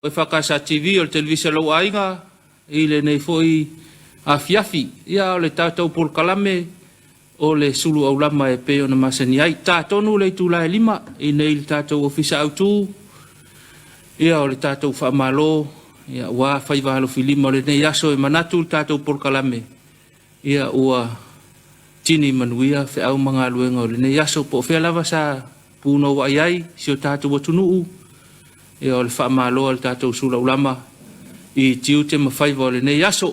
EFKS TV o le televisa lau ainga i le nei foi Afiafi ia o le tātou porkalame o le Suluaulama e peo na masani ai tātonu le tūlai lima i nei le tātou ofisa autu ia o le tātou whaamalo ia wā whaivahalo filima o le nei aso e manatu le tātou porkalame ia ua tini manuia whi au mga luenga o le nei aso po whea lava sa puno wa iai si o tātou watunuu ia o le whaamalo o le tātou Suluaulama i tiu te mawhaiva o le nei aso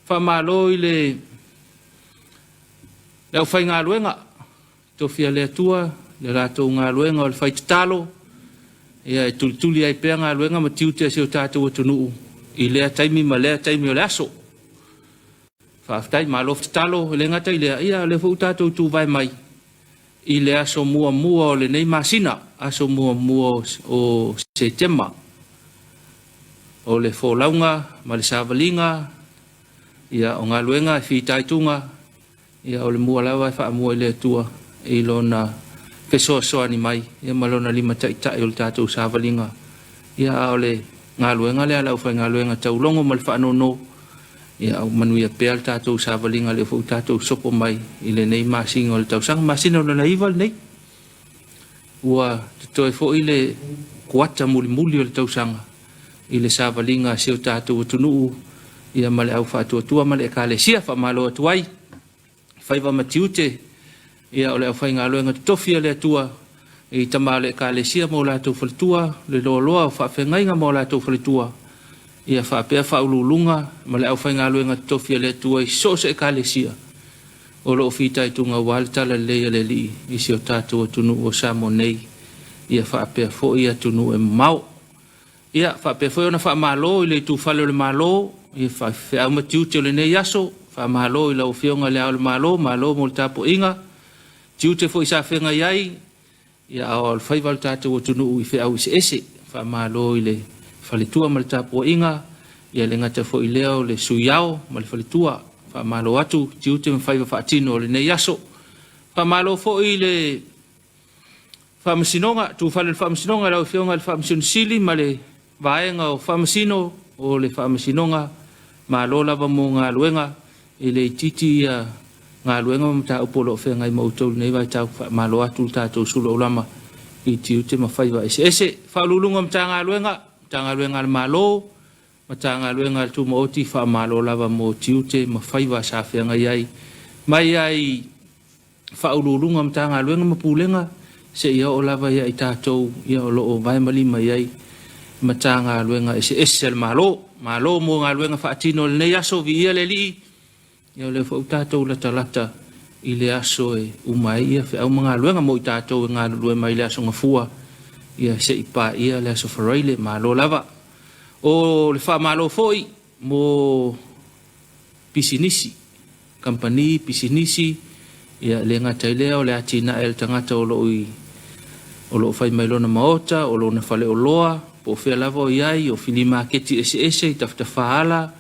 whaamalo i le au whai ngā luenga to whia le atua le rātou ngā luenga o le whai tatalo ia e tuli ai pēr ngā luenga ma tiu te si o tātou watunuu i lea taimi ma lea taimi o le aso whaaftai malo tatalo le ngata i lea ia le fu tātou tu vai mai i le aso mua o le nei masina aso mua o se tema o le fōlaunga ma le savalinga ia o ngā luenga e whitaitunga ia o le mua lawa e whaamua i le atua i lona pesoa ni mai ia malona lima taitai o le tātou savalinga ia o le ngā luenga le ala ufai ngā luenga taulongo ma le whaanono ia au manuia pēr le tātou savalinga le fu tātou sopo mai i le nei masinga o le tausanga masina o le naiva le nei ua toi fo i le kuata muli o le tausanga i le savalinga se o tātou atunuu ia male au whātua male e kālesia whamalo atuai whaiva matiute ia o le au whai ngā luenga tofia le atua i tamale e kālesia mo lātou whalitua le loa o whawhengainga mo lātou whalitua ia whapea whaululunga male au whai ngā luenga tofia le atua i sosa e kālesia o lo fitai tunga waltala leia le li i si o tātou atunuu o Samoa nei ia whapea fo ia atunuu e mau ia whapea fo ona whamalo i le tūwhale o le malo ia whawhea matiute o le nei aso whamalo i lau whionga le au le malo mo le Tapuaiga tiute fo i sa whenga iai ia au al whaiva le tātou atunuu i whiau i se ese whamalo i le whaletua ma le Tapuaiga ia le ngata fo i leo le suiao ma le whaletua whamalo atu tiute ma whaiva whaatino o le nei aso whamalo fo i le whamasinonga tu whale le whamasinonga lau whionga le whamasinonsili ma le vaenga o whamasino o le whamasinonga ma lo lava mo ngā luenga i le titi ia ngā luenga ma ta upolo o whenga i mautou nei vai tau ma lo atu tātou Suluaulama i tiu te mawhaiva ese whaululunga ma ta ngā luenga le malo ma ta ngā luenga le tu maoti wha ma lo lava mo tiu te mawhaiva sa whenga iai mai ai whaululunga ma ta ngā luenga ma pūlenga se ia o lava ia i tātou ia o loo vai malima iai ma ta ngā luenga ese le malo mo ngā luenga whaatino le nei aso vi ia le li ia le whau tātou lata i le aso e umai ia whiau mga luenga mo i tātou e ngā luenga mai le aso ngafua ia se i pā ia le aso wharaile malo lava o le wha malo foi mo pisinisi company pisinisi ia le ngatai lea o le atina e le tangata o lo whai mailona maota o lo na whale o loa po whea lava o iai o whili maketi ese i taftafaala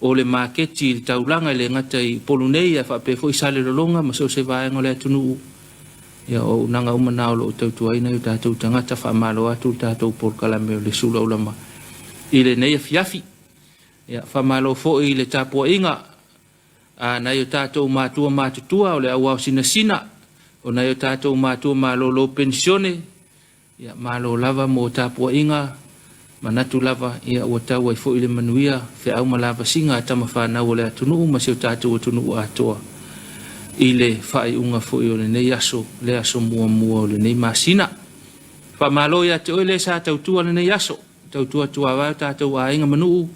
o le maketi i taulanga i le ngata i polunei a whapefo i sale lolonga ma so se vaenga le atunuu ia o nanga umana o lo tautuaina i tātou tangata whamalo atu tātou porkalame o le Suluaulama i le nei Afiafi ia whamalo fo i le Tapuaiga a nai o tātou mātua mātutua o le au sinasina o nai o tātou mātua mālolo pensione ia malo lava mo Tapuaiga manatu lava ia ua tau ai fo i le manuia whiau ma lava singa tama whanau o le atunuu ma seo tātou atunuu atoa i le whai unga fo i o le nei aso le aso mua o le nei masina whamalo ia te oile sa tautua le nei aso tautua tuawa tātou ainga manuu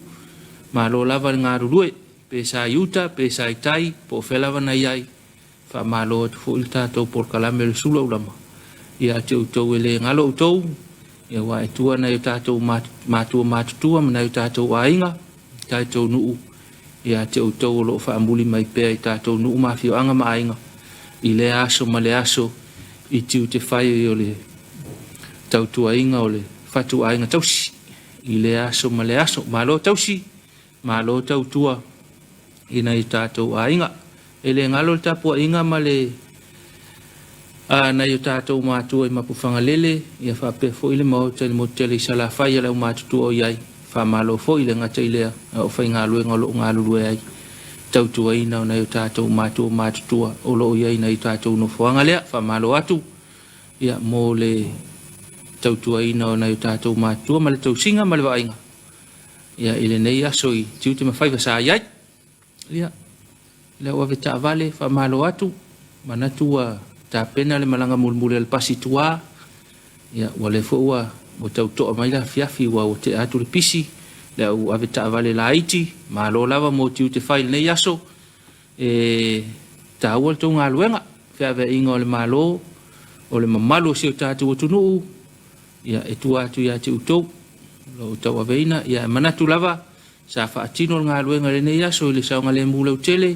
malo lava ngā rurue pe sa iuta pe sa itai po whelava na iai whamalo atu fo i tātou porkalame le Suluaulama ia te utou e le ngalo utou ia wa e tua na i tātou mātutua ma na i tātou ainga tātou nuu ia te utou o loo whaamuli mai pēr i tātou nuu mawhio anga ma ainga i le aso ma le aso i tiu te whai o le tautua inga o le whatu ainga tausi i le aso ma le aso malo tausi malo tautua ina i tātou ainga e le ngalo le Tapuaiga ma le na yo tātou mātua I mapufanga lele, ia whape fo ile mau tele mo tele sala whai ala umātutu o iai, whamalo fo ile ngata ilea, o whai ngā lue ngalo ngā lulue ai, tautua ina o na yo tātou mātua mātutua, o lo iai na yo tātou no whanga lea, whamalo atu, ia mo le tautua ina o na yo tātou mātua, ma le tau singa, ma le wainga. Ia ile nei aso I tiute mawhaiva sa iai, ia, le o ave ta vale, whamalo atu, manatua, ta pena le malanga mulmule al pasi tua ya wale fo wa o tau to mai la Afiafi wa o te atu le pisi le au ave ta vale la iti ma lo lava mo tiu te file nei aso ta wal to nga luenga fe ave ingo le malo o le mamalo se ta tu tunu ya e tu atu ya te uto lo tau ave ina ya manatu lava sa fa atino nga luenga le nei aso le sa nga le mula utele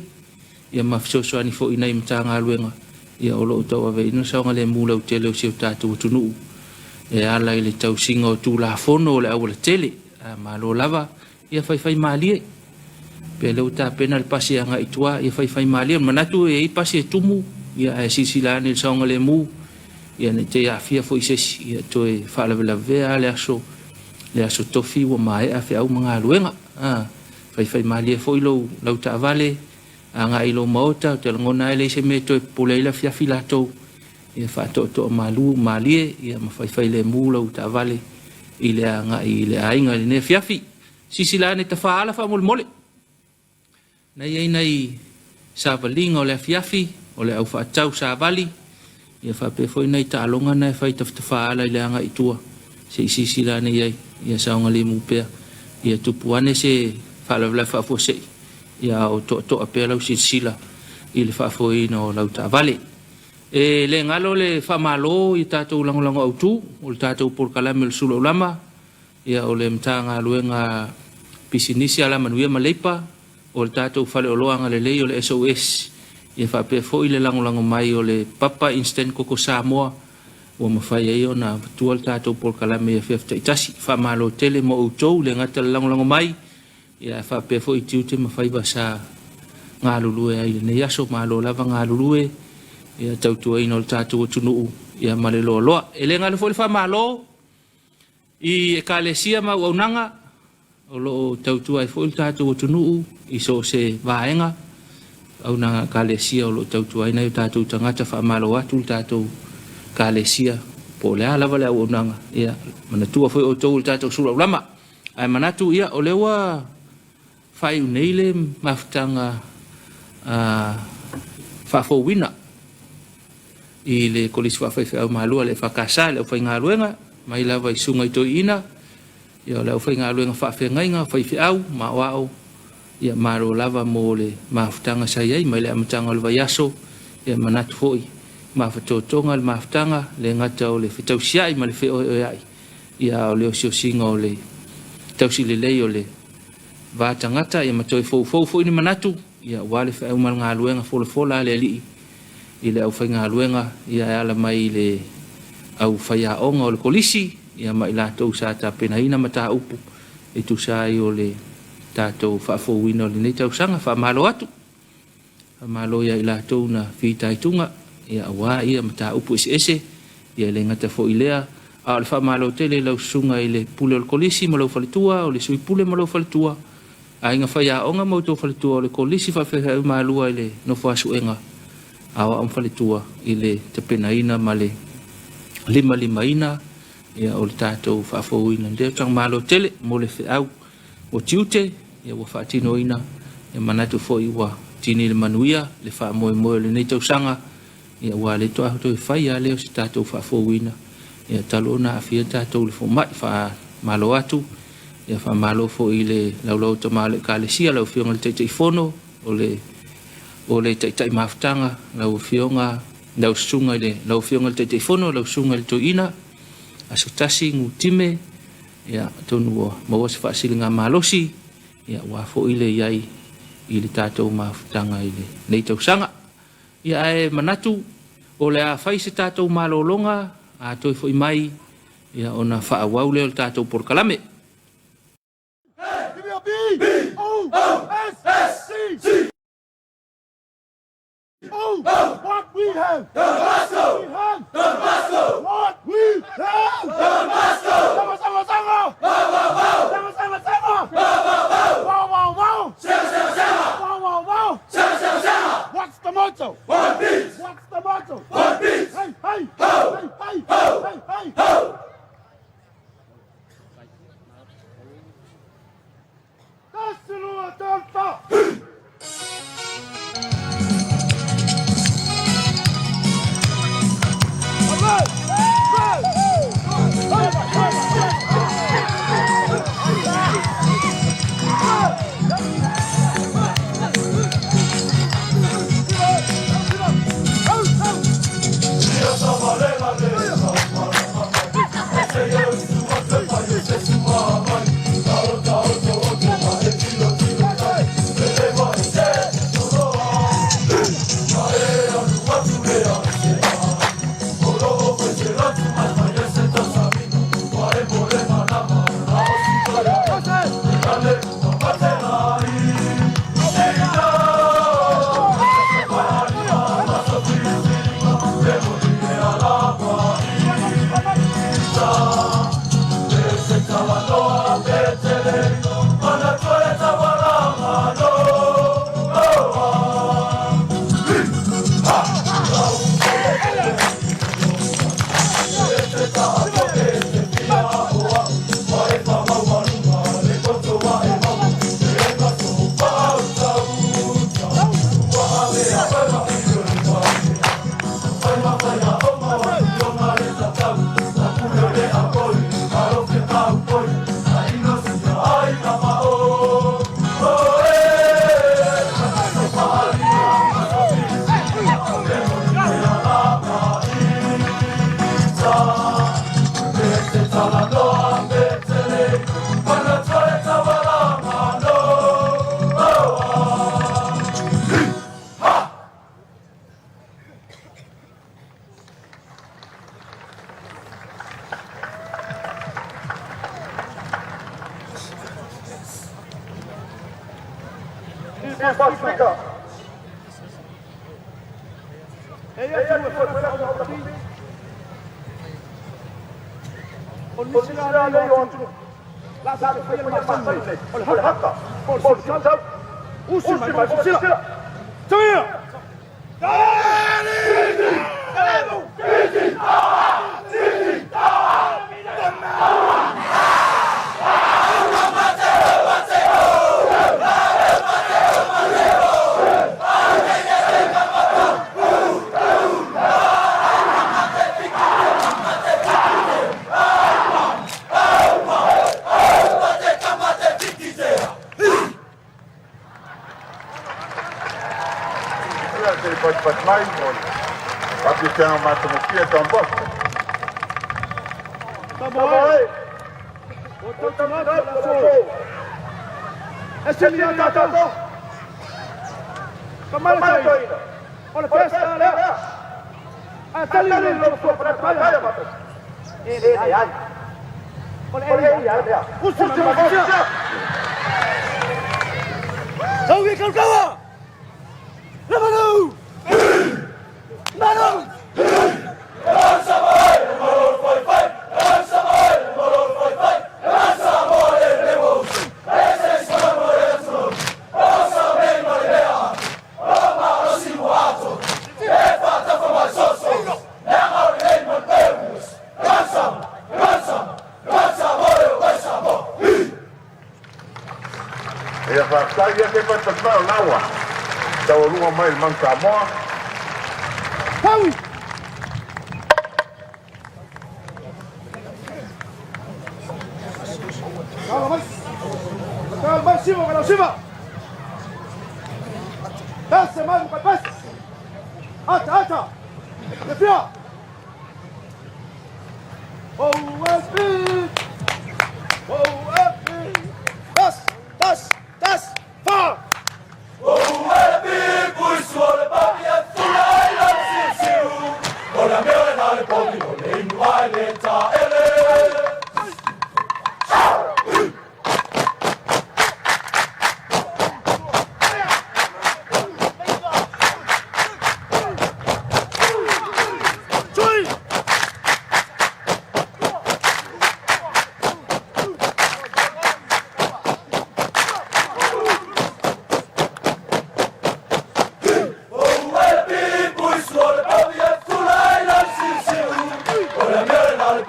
ya mafso so ani fo ina imta nga luenga ia o lo tau ave ino saunga le mula o tele o siu tātou tunu e ala I le tau singa o tū la fono o le au le tele ma lo lava ia whai maalie pe leo tā pena le pasi anga itua ia whai maalie manatu e I pasi e tumu ia e sisilane le saunga le mu ia ne te afia fo isesi ia toe whalavelawea le aso tofi wa mae a whi au mga luenga whai maalie fo ilo lau tā vale anga ilo maota te ngona ele se me to poleila Afiafi lato ia fa to malu malie ia mafai le mula uta vale ile anga ile ainga ne Afiafi sisilane ta faala fa mol na ia nei sa valinga o le Afiafi o le au fa tau sa vali ia fa pe foi nei ta longa na fa ta faala ile anga itua se sisilane ia sa nga le mupea ia tupuane se fala la fa fo se ia o to apela o sila I le whaafoina o lau ta vale. E le ngalo le whamalo I tātou langolango autu, o le tātou porkalame le Suluaulama, ia o le mtanga luenga pisinisi ala manuia maleipa, o le tātou whale o loanga le lei o le SOS, ia whapea fo I le langolango mai o le Papa Instant Koko Samoa, o mawhai e o na tua le tātou porkalame ia whiafta itasi, whamalo tele mo autou le ngata le langolango mai, ia fa pe fo I tiute mawhai sa ngā lulue ai ne yaso malo lava ngā lulue ia tautua ina o tātou tunu ia male loa loa e le ngā lefo le wha malo I ekalesia ma uaunanga o lo tautua I fo le tātou tunu I so se vaenga au nanga ekalesia o lo tautua ina I tātou tangata wha malo atu le tātou ekalesia po le lava le uaunanga ia manatua fo o tau le tātou Suluaulama ai manatu ia o lewa fai unele maftanga whafowina I le kolisi whawhai au malua le whakasa le whai ngā luenga mai lawa I sunga I toi ina ia le whai ngā luenga whawhengainga whai au ma wao ia maro lava mo le maftanga sayai mai le amatanga o le vaiaso ia manatu foi mawhatotonga le maftanga le ngata o le whetausiai ma le wheo ai ia o le o singa o le tausi le lei o le va tangata ia matoi fo ni manatu ia wale fa uma ngā luenga fola le ali I le au fa ngā luenga ia ala mai le au fa ia onga o le kolisi ia mai la tau sa ta pena ina mata upu e tu sai o le tatou fa fo wino le nei tau sanga fa malo atu fa malo ia ila tau na fita itunga ia wa ia mata upu ese ia le ngata fo ilea a le fa malo tele lau sunga I le pule o le kolisi ma lau faletua o le sui pule ma lau faletua a inga whaia onga mauto faletua o le kolisi whawhewha au maalua I le no whaasuenga awa am faletua I le te penaina ma le lima ina ia o le tātou whaafouina leo tang malo tele mo le whiau o tiute ia wa whaatino ina ia manatu fo I wa tini le manuia le wha moe le nei tausanga ia wa le toa to whaia leo si tātou whaafouina ia talo na afia tātou le fo mai wha malo atu ia fa malo fo I le laulau ta male kalesia lau fionga le teitai fono o le teitai maftanga lau fionga lau sunga le lau fionga le teitai fono lau sunga le toina asutasi ngutime ia tonu o mawas fa silinga malosi ia wa fo I le iai I le tatou maftanga I le nei tausanga ia e manatu o le a fai se tatou malolonga a toi fo I mai ia ona fa awau le tatou porkalame What we have. What we have. Sama. Wow. What's the motto? One piece. What's the motto? One piece. Hey. That's the Lord, don't stop. Samoa. Howie! Calma, Passa, mano, passa! Ata! Defia! OFB! Das! Fahr! OFB, push for the body and fly like Sisu. Ola mele na le pomi, ole inwa le ta ele.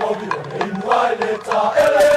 pogi o le inua i le taele.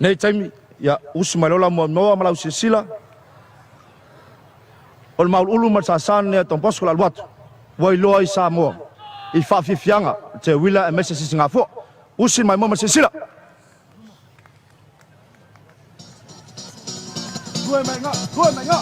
Nei taimi ya usi mai lola mo noa malau sisila. Ol maul ulu matsasan ne ton posko la luat. Wai loa I Samoa. I Afiafi te wila e mese sisingafo. Usi mai mo sisila. Đuôi mày ngã, đuôi mày ngã.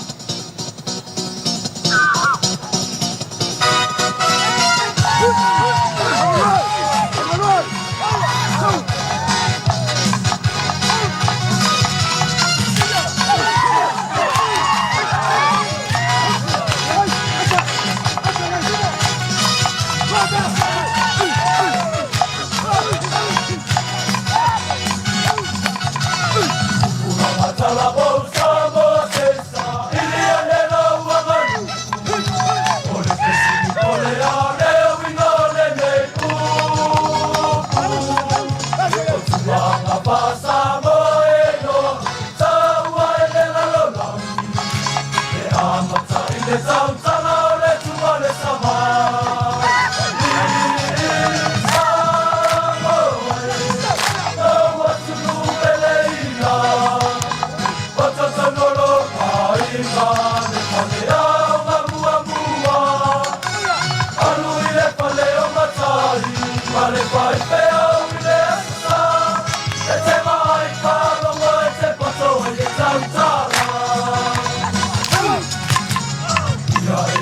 Yeah.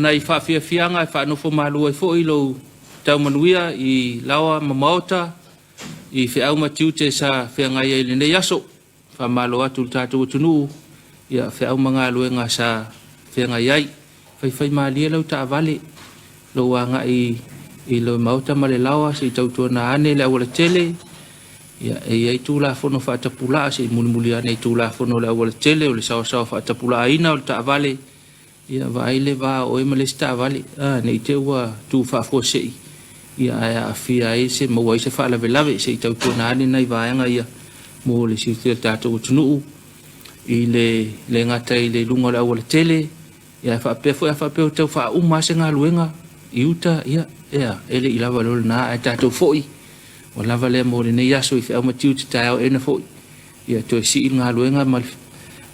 Ona I whaafiafianga e whanofo malu ai fo I lo tau manuia I lawa mamaota I whiau matiu te sa whiangai ai le nei aso whamalo atu tātou tunu ia whiau mga luenga sa whiangai ai whai maalia lau ta avale lo wanga I lo maota male lawa si tautua na ane le awala tele ia e ai tūla whono whaatapula si mulimuli ane tūla whono le awala tele o le sawa whaatapula aina o le ta avale ia vaile va o ma le sta vale nei te ua tu fa fo sei ia a fia ese mo wa se fa la velave se tau tona ani nei vaanga ia mo le si te tato tunu I le ngata I le lunga la wala tele ia fa pe o tau fa uma se nga luenga I uta ia ele I lava lo na tato foi o lava le mo le nei yaso I fa ma tiu te tau ena foi ia to si nga luenga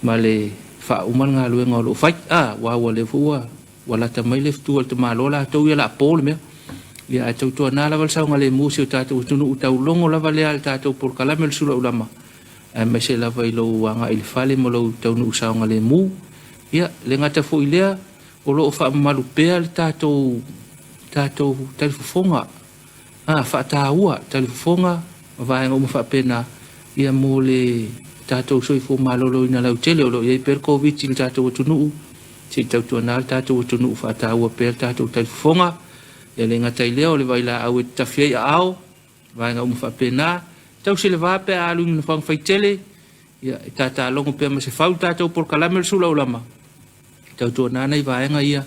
male fa umal nga luenga lo fai wa le fua wala ta mai le tu te malola to ia la pol me ia tau tua na lava sa ngale musi o tatou tunu utau longo lava le al tatou por kalamel Suluaulama me se lava i lo anga il fale mo lo tau nu sa ngale mu ia le ngata fo ilea o lo fa malu pe al tatou telefonga fa taua telefonga vai ngo fa pena ia mo le tatou soi fo malolo ina lau tele o lo ia per covid il tatou tunu si tau tua na tatou tunu fa taua pe tatou telefonga ia le ngata i leo le vai la au tafia au vai ngo fa pena tau se le va pe alu no fang faitele ia tata longo pe ma se fau tatou por kalamel Suluaulama tau tua na nei vai nga ia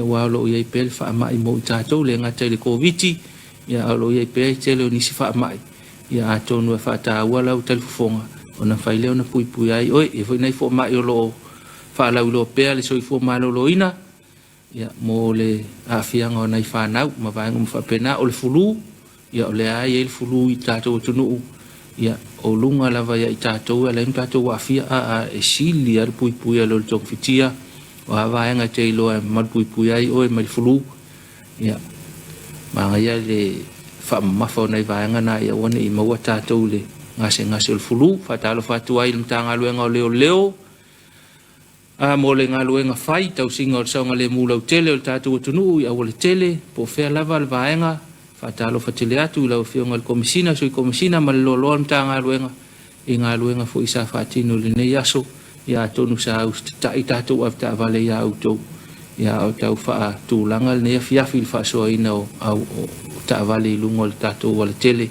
wa lo ia pel fa mai mo tatou le ngata le covid ia lo ia pe tele ni si fa mai ia ato no fa ta wala o telefonga ona fa ile ona pui ai oi e foi nei fo mai o lo fa la lo pe le soi fo malo lo ina ia mo le afianga ona fa na ma va ngum fa pena o le fulu ia o le ai el fulu i tatou tunu ia o lunga la va ia tatou ala tatou afia a e sili al pui lo tong fitia wa va nga te lo mal pui ai oi mal fulu ia ma ia le fa ma fa nei va nga na ia woni i maua tatou le ngase le fulu fa talo fa tuai le tanga luenga o leo a mo le nga luenga fai tau singa o sa nga le mula o tele o tatou tunu ia o le tele po fe lava le va nga fa talo fa tele atu la o fio nga komisina so komisina ma lo tanga luenga i nga luenga fo isa fa tino le nei aso ia tonu sa u tai tatou afta vale ia auto ia o tau fa tu langal ne Afiafi fa so ina o ta vale lungo le tatou o le tele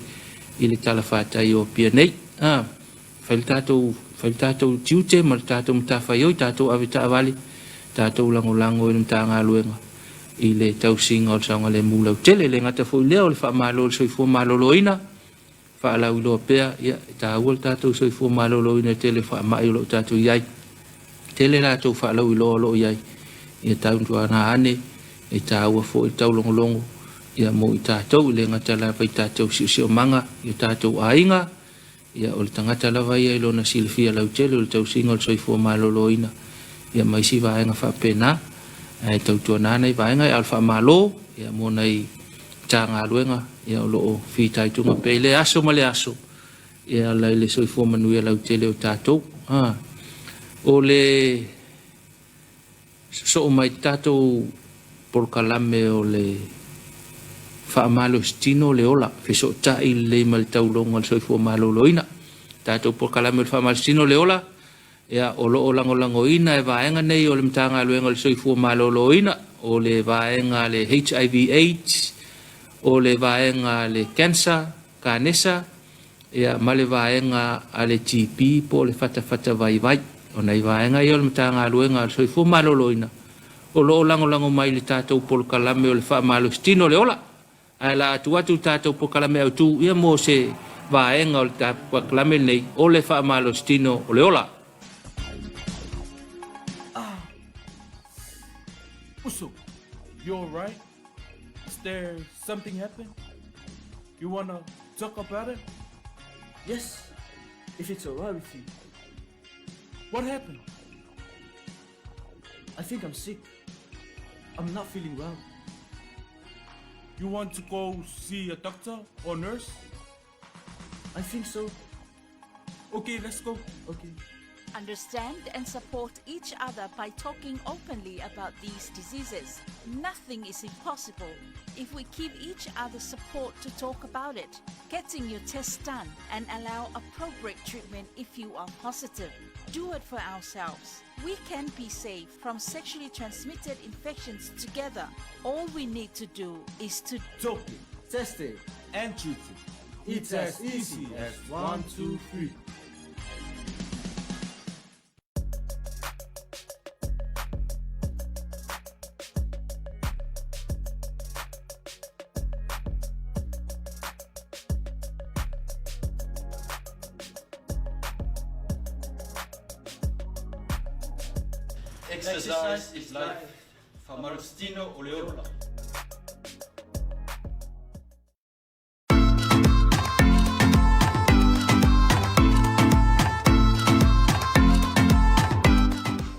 ile tala fa tai o pia nei fai tatou tiute ma tatou mta fa yo tatou avita vale tatou lango i tanga luenga ile tau singa o sanga le mula tele le ngata fo le o le fa malo so fo malo loina fa la ulo pea ia ta wol tatou so fo malo loina tele fa mai lo tatou yai tele la tatou fa lo lo yai ia tau tuana ane e tau fo i tau longo ia mo i tatou le ngata la vai tatou si o manga i tatou ainga ia o le tangata la vai i lona silfia lau tele o le tau singa o soifua maloloina ia mai si vaenga fa pena e tau tuana nei vaenga i alfa malo ia mo nei tanga luenga ia o loo fitai tunga pe le aso ma le aso ia lai le soifua manuia lau tele o tatou o le so mai tatou por kalame o le fa malo stino le ola fe so tai le mal taulonga so fo malo loina tatou por kalame fa mal stino le ola ya o lo lango ina e vaenga nei o le mtanga luenga so fo malo loina o le vaenga le HIV AIDS o le vaenga le cancer kanesa ya male vaenga ale TB po le fata vai o nei vaenga i o le mtanga luenga so fo malo loina o lo lango mai le tatou por kalame o le fa malo stino le ola ala tu tatou po kalame au tu ia mo se vaenga o le tatou kalame nei o le fa malo stino o le ola Uso, you all right? Is there something happened? You wanna talk about it? Yes, if it's alright with you. What happened? I think I'm sick. I'm not feeling well. You want to go see a doctor or nurse? I think so. Okay, let's go. Okay. Understand and support each other by talking openly about these diseases. Nothing is impossible if we give each other support to talk about it. Getting your test done and allow appropriate treatment if you are positive. Do it for ourselves. We can be safe from sexually transmitted infections together. All we need to do is to Talk it, Test it. and treat it. It's as easy as 1, 2, 3. Exercise is life. Famarostino Oleola.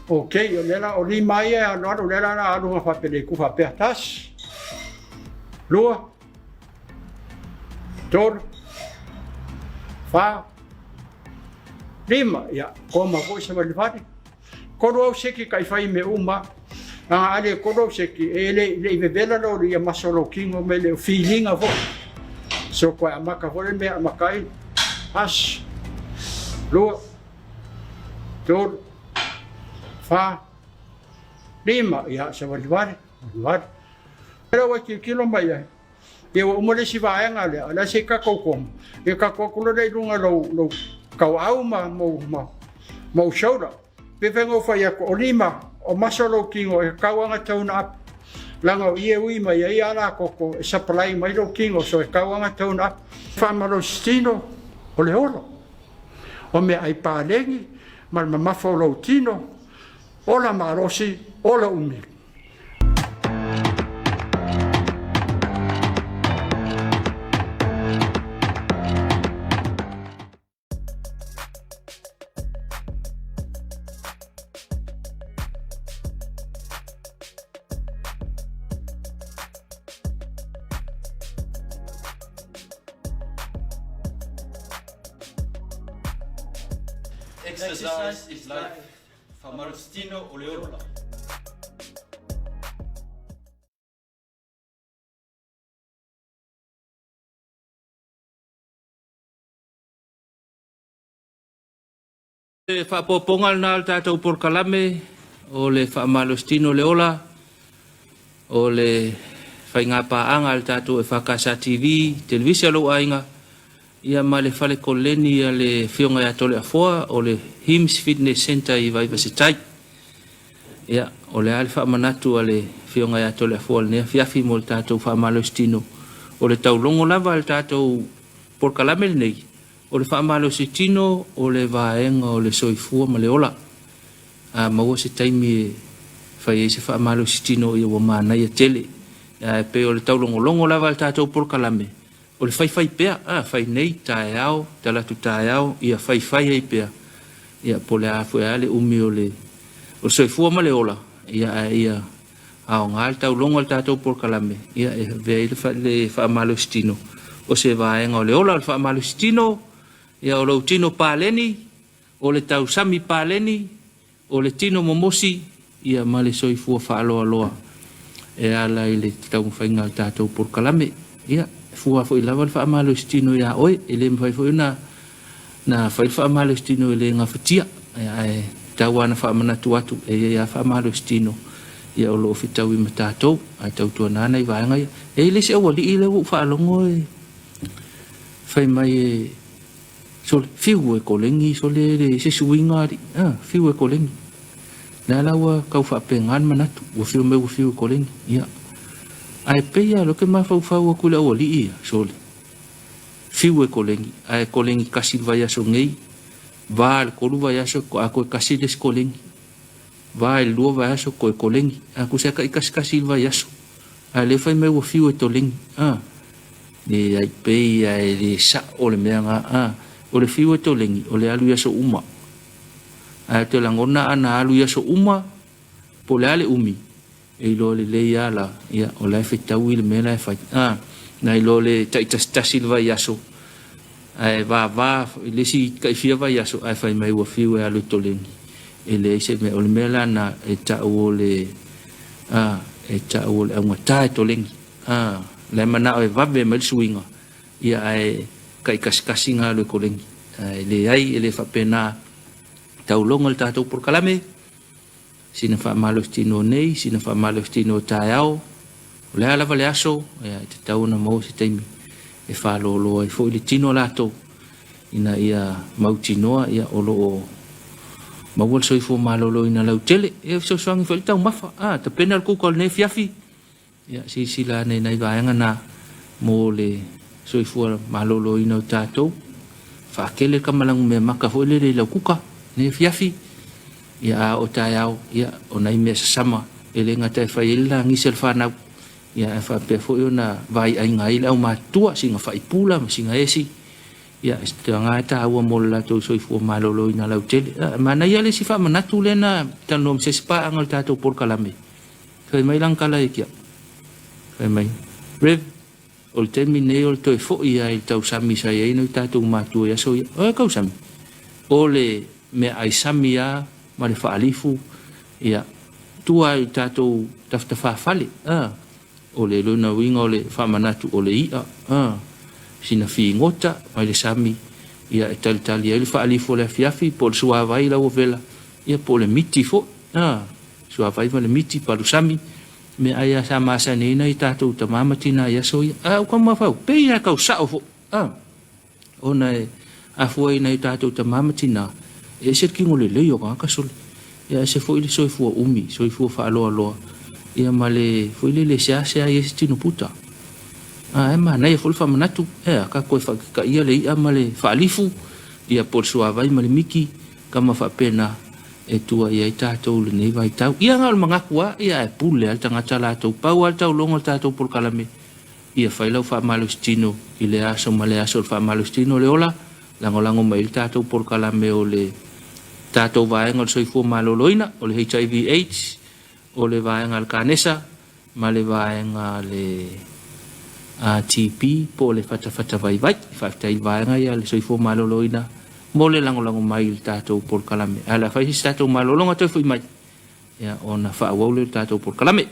Okay, o lela o lima ia no ado lela na ado ma fapele ku fapetas. Lua, Tor, Fa, Lima, ia, koma ko sa malifari. Koro seki kai fai me uma, nga ale koro seki, le ibebela lo ia masolo kingo me le feeling avo. So kwa amaka hore me amakai, as, Lua, Tor, Fa, Lima, ia, sa malifari, Pero waki kilo mai ai. E o mo le si vai nga le, ala se ka kokom. E ka kokulo dei lunga lo kau au mo shoulder. Pe vengo fa ya ko lima o masolo kingo e kauanga tauna ap. Langa ie ui mai ai ala koko e supply mai lo kingo so e kauanga tauna ap. Fa malo stino o le holo. O me ai palengi mal mamafolo tino. Ola marosi, ola umi. Exercise is life. Famarostino Oleola. E whapopongal na al tātou porkalame o le whaamalostino leola o le whainga paanga al tātou EFKS TV, televisia lo ainga ia ma le whale koleni ia le whionga ia tole afoa o le HIMS Fitness Center i Vaiva se tai. Ia o le ale whaamanatu a le whionga ia tole afoa le nea Afiafi mo le tātou whaamalostino o le taulongo lava al tātou porkalame le nei. O le whaamalostino o le vaenga o le soifua ma le ola. Maua se taimi e whai e se whaamalostino i o mānai a tele. E pe o le taulongo lava al tātou porkalame. O le whai pea, whai nei tae au, talatu tae au, ia whai ei pea. Ia po le afu e ale umi o le soifua ma le ola. Ia ao ngā le taulongo al tātou porkalame. Ia e vei le whaamalostino. O se vaenga o le ola le whaamalostino. Ia o lau tino pāleni, o le tau sami pāleni, o le tino momosi, ia ma le soifua whaaloa loa. E ala i le tau mwhainga al tātou porkalame. Ia, fua fo i lava le whaamalostino ia oe, e le mwhai fo ina na whai whaamalostino i le ngawhatia. Ia e tau ana whaamanatu atu, e ia whaamalostino. Ia o loo whitau i ma tātou, a tau tua nāna i vāenga ia. E le se awali i le whaalongo e whai mai e so fiu e kolengi so le se suinga ri fiu e kolengi na lawa kau fa pengan manatu o fiu me o fiu kolengi ia ai peia lo ke ma fa ku le o li ia so le fiu e kolengi ai kolengi kasi vai so ngei va ko lu vai so ko kasi des kolengi va lu vai so ko kolengi aku se ka kasi vai so ai le fa me o fiu e tolengi ni ai peia e sa o le menga o le fiu e tolengi, o le alu ia so uma. A te langona ana alu ia so uma, po le ale umi. E ilo le le ia la, ia o lai whetau i le mea lai whai. Na ilo le taitastasil vai aso. Ai va, le si kaifia vai aso, ai whai mai ua fiu e alu tolengi. E le eise me o le mea la na e tau o le, aunga e tolengi. Lai mana o e vabe me le suinga. Ia ai, kai kaskasi ngā lue kolengi. Le ai, ele whapena taulonga le tātou porkalame, sina whaamalostino nei, sina whaamalostino tae au, o le alawa le aso, te tauna mau se teimi, e whaloloa i fo i le tino lato, ina ia mautinoa, ia olo o maual soifo malolo ina lau tele, e soangi fo i tau mafa, ta pena al kukal ne Afiafi, ia sila nei nai vaenga na mo le soifua malolo ina o tātou, whaakele ka malangu mea maka fo le lau kuka, ne Afiafi, ia o tae au, ia o nai mea sasama, ele ngatai whai ila ngisel whanau, ia e whapea fo i ona vai ai ngai lau mātua, singa whai pula, singa esi, ia te ngā ta aua mo la tau soifua malolo ina lau tele, mana ia le si wha manatu le na tanom se spa angal tātou porkalame, whai mai lang kala e kia, whai mai, Rev, o le temi nei o le toi fo ia i tau sami sa ia ino i tātou mātua ia so ia. O kau sami. O le me ai sami ia ma le whaalifu ia tua i tātou tafta whaafale. O le luna winga o le whamanatu o le ia. Sina fi ngota mai le sami ia e tali ia le whaalifu le Afiafi po le suawai lau o vela. Ia po le miti fo. Suawai ma le miti palu sami. Me aia sa masa neina i tātou ta mamatina ia so ia. O kwa mawhau. Pe ia kau sao fo. Ona e afua ina i tātou ta mamatina. E se kingo le leo ka sole. Ia se fo ile soifua umi. Soifua whaaloa loa. Ia ma le fo ile le sea ia se tino puta. E ma nei fo le whamanatu. Ka koe whakika ia le ia ma le whaalifu. Ia por suawai ma le miki. Kama whapena. E tua ia i tātou le nei vai tau. Ia ngā mga kua, ia e pule al tangata lātou pau al tau longa tātou por kalame. Ia whailau whamalustino i le aso ma le aso le whamalustino le ola. Langolango mai le tātou por kalame o le tātou vaenga le soifua maloloina, o le HIV AIDS, o le vaenga le kanesa, ma le vaenga le TP, po le whatawhata vai vai, whaftai vaenga ia le soifua maloloina. Mole lango mai il tātou por kalame. Ala whai si tātou malolonga tau fui mai. Ia ona whaawau le tātou por kalame.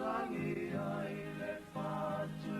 Tangi ai le fatu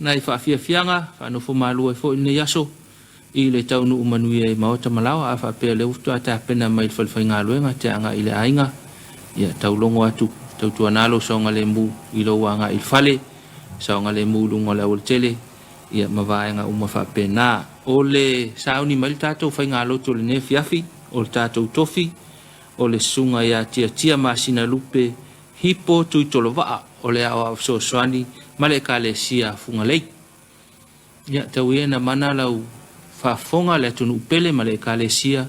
Nai Afiafianga, whanofo malua fo ina yaso, I le taunu umanui e maota malawa, a whapea le utu a tāpena mai whalwhai ngā luenga, te anga I le ainga, ia taulongo atu, tautua nalo saunga le mu, I lo wanga I whale, saunga le mu lungo le awal tele, ia mawaenga uma whapea nā. O le sauni mai tātou whai ngā loto le ne Afiafi, o le tātou tofi, o le sunga ia tia masina lupe, hipo tui tolo waa, o le awa so swani, male ka le sia funga lei. Ia tau na mana lau whafonga le tunu upele male ka le sia.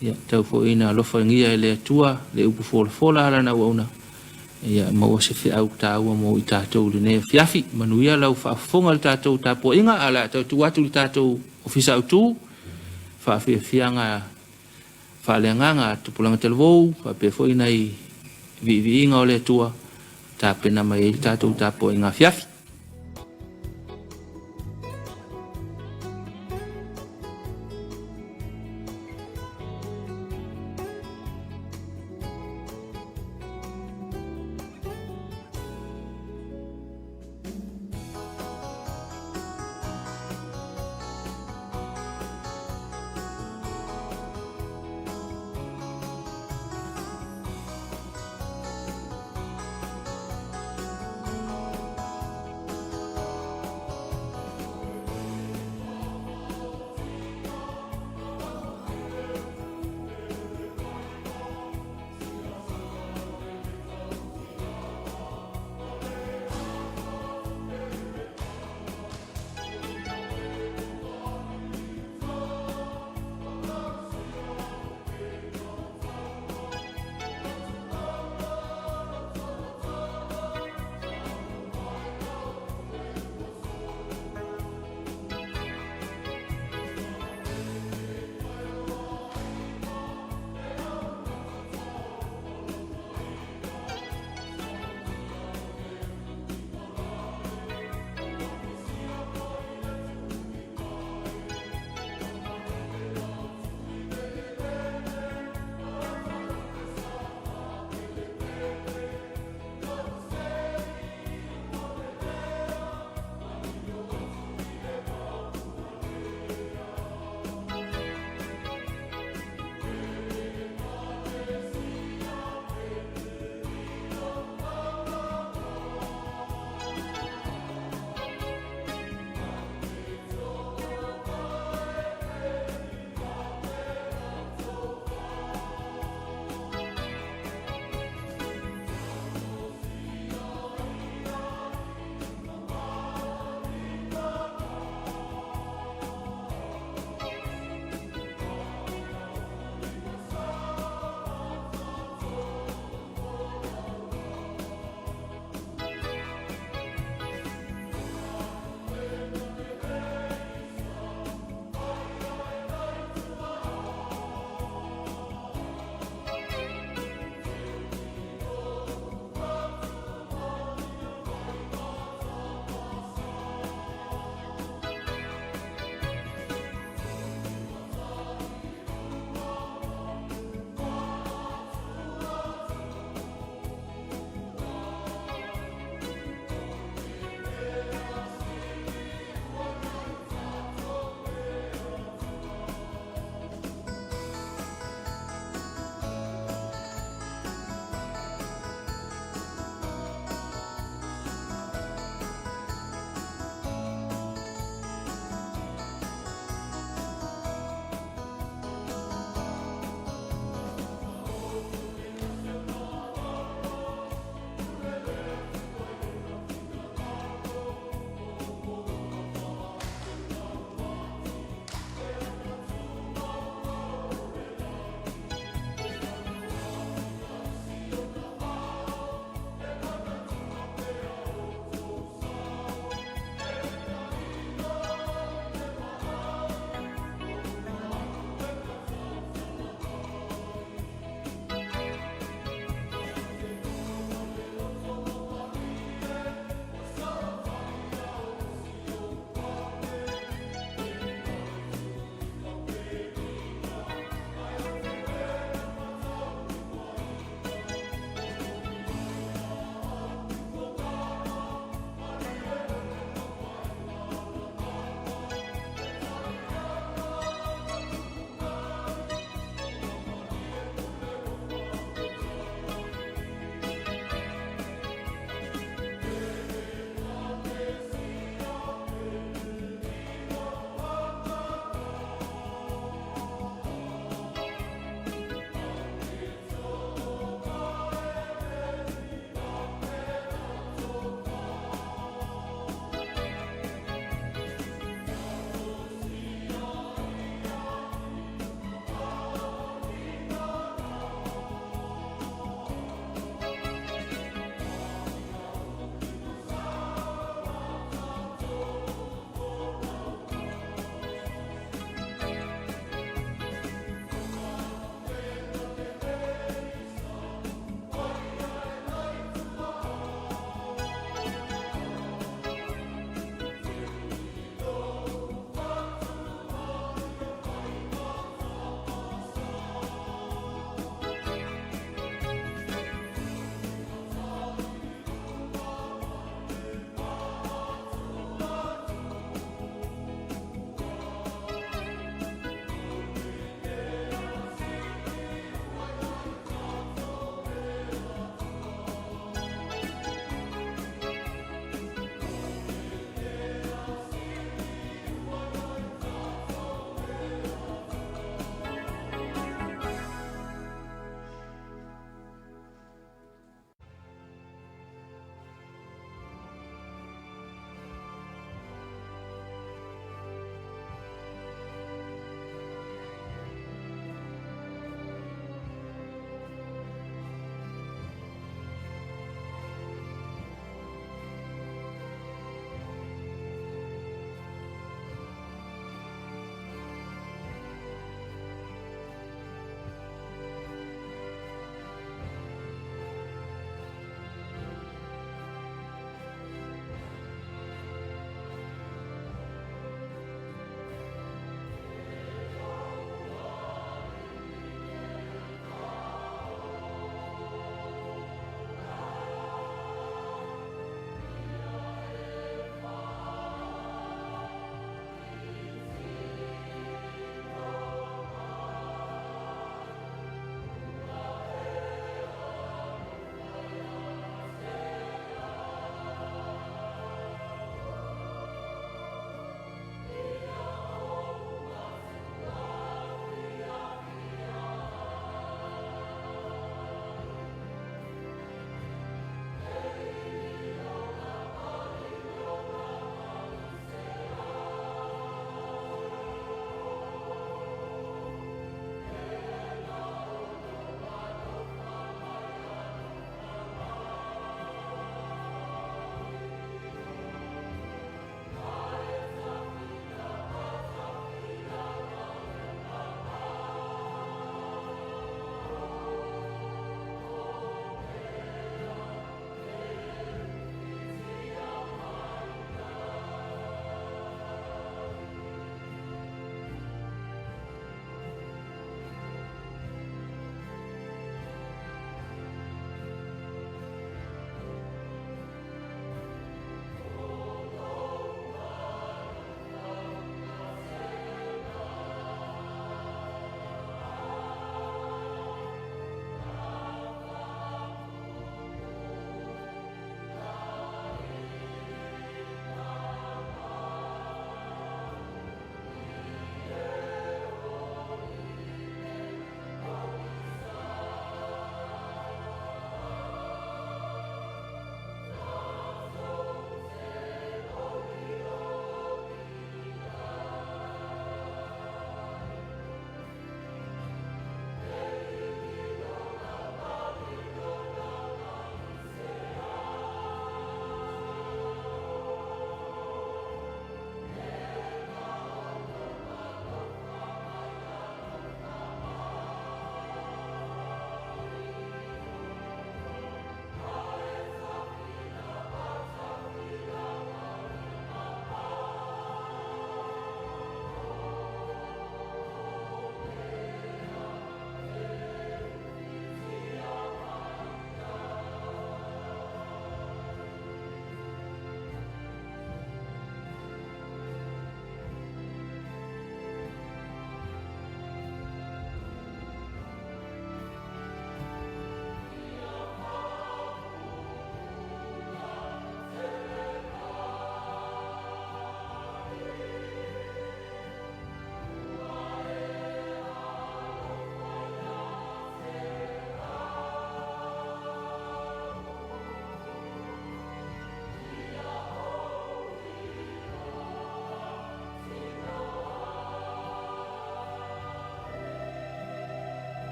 Ia tau fo ina lofa ngia le atua, le upu fola ala na wauna. Ia maua se fi au tāua mo I tātou le ne Afiafi. Manuia lau whafonga le tātou Tapuaiga ala tau tuatu le tātou ofisa au tū. Whaafiafianga whaaleanganga tupulanga televou, whapea fo ina I vi inga o le atua. Tāpena mai I tātou Tapuaiga Afiafi.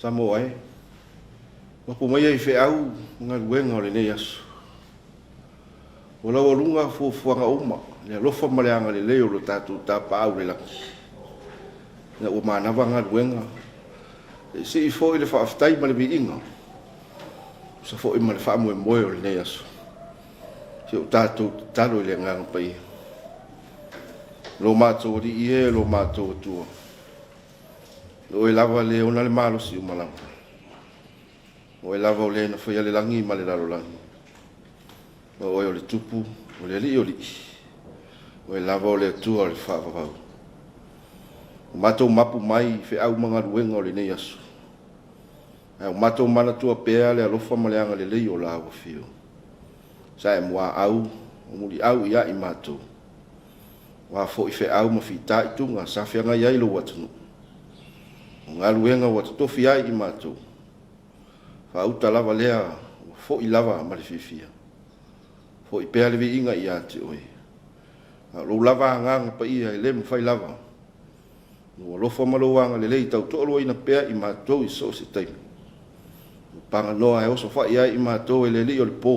Samoa e. Mapu mai ai wheau ngā ruenga o le nei asu. O lau alunga fuanga uma, le alofa maleanga le leo lo tātou tāpa au le laki. Na ua mānawa ngā ruenga. E si i fōi le whaaftai ma le mi inga. Sa fōi ma le whaamu e moe o le nei asu. Si o tātou talo i le nganga pai. Lo mātou ri i e lo mātou tua. Lo e lava le ona le malo si umalanga. O e lava o le na whaia le langi ma le lalo langi. O e o le tupu, o le li o li. O e lava o le atua o le whaavavau. O mātou mapu mai whi au mga ruenga o le nei asu. O mātou mana tua pēa le alofa ma le anga le lei o la awa whio. Sa e mua au, o muri au ia i mātou. Wa fo i whi au ma whi tā i tunga, sa whianga iai lo watanu. O ngā ruenga wata tofi ai i mātou. Wha auta lava lea, fo i lava ma le whiwhia. Fo i pēa le vi inga i ate oi. Lo lava nganga pa ia i le mwhai lava. Lo alofa maloanga le lei tau to'alo ina pēa i mātou i so se taimi. Panga noa e oso wha ia i mātou e le li o le pō.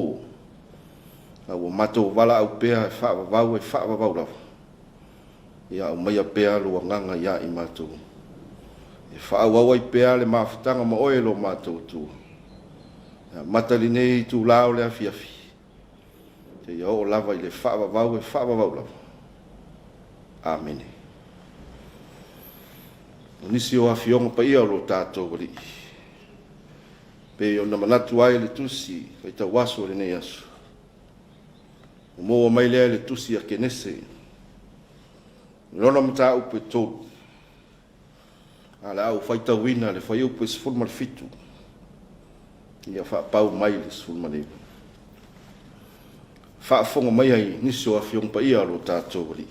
O mātou wala au pēa e whaavavau e whaavavau lava. Ia o mai a pēa lo nganga ia i mātou. E whaau ai pēa le mawhitanga ma oe lo mātou tua. Matali nei tu lao le afiafi. Te ia o lava i le whaavavau e whaavavau lava. Amene. O nisi o awhionga pa ia o lo tātou ri. Pe o na manatu ai le tusi, kai ta waso le nei asu. O mo mai lea le tusi a kenese. Lona mata upe tolu. Ala au whaita wina le whai upe sifurma le fitu. Ia wha pau mai le sifurma le iwa. Wha fonga mai ai nisi o awhionga pa ia o lo tātou ri.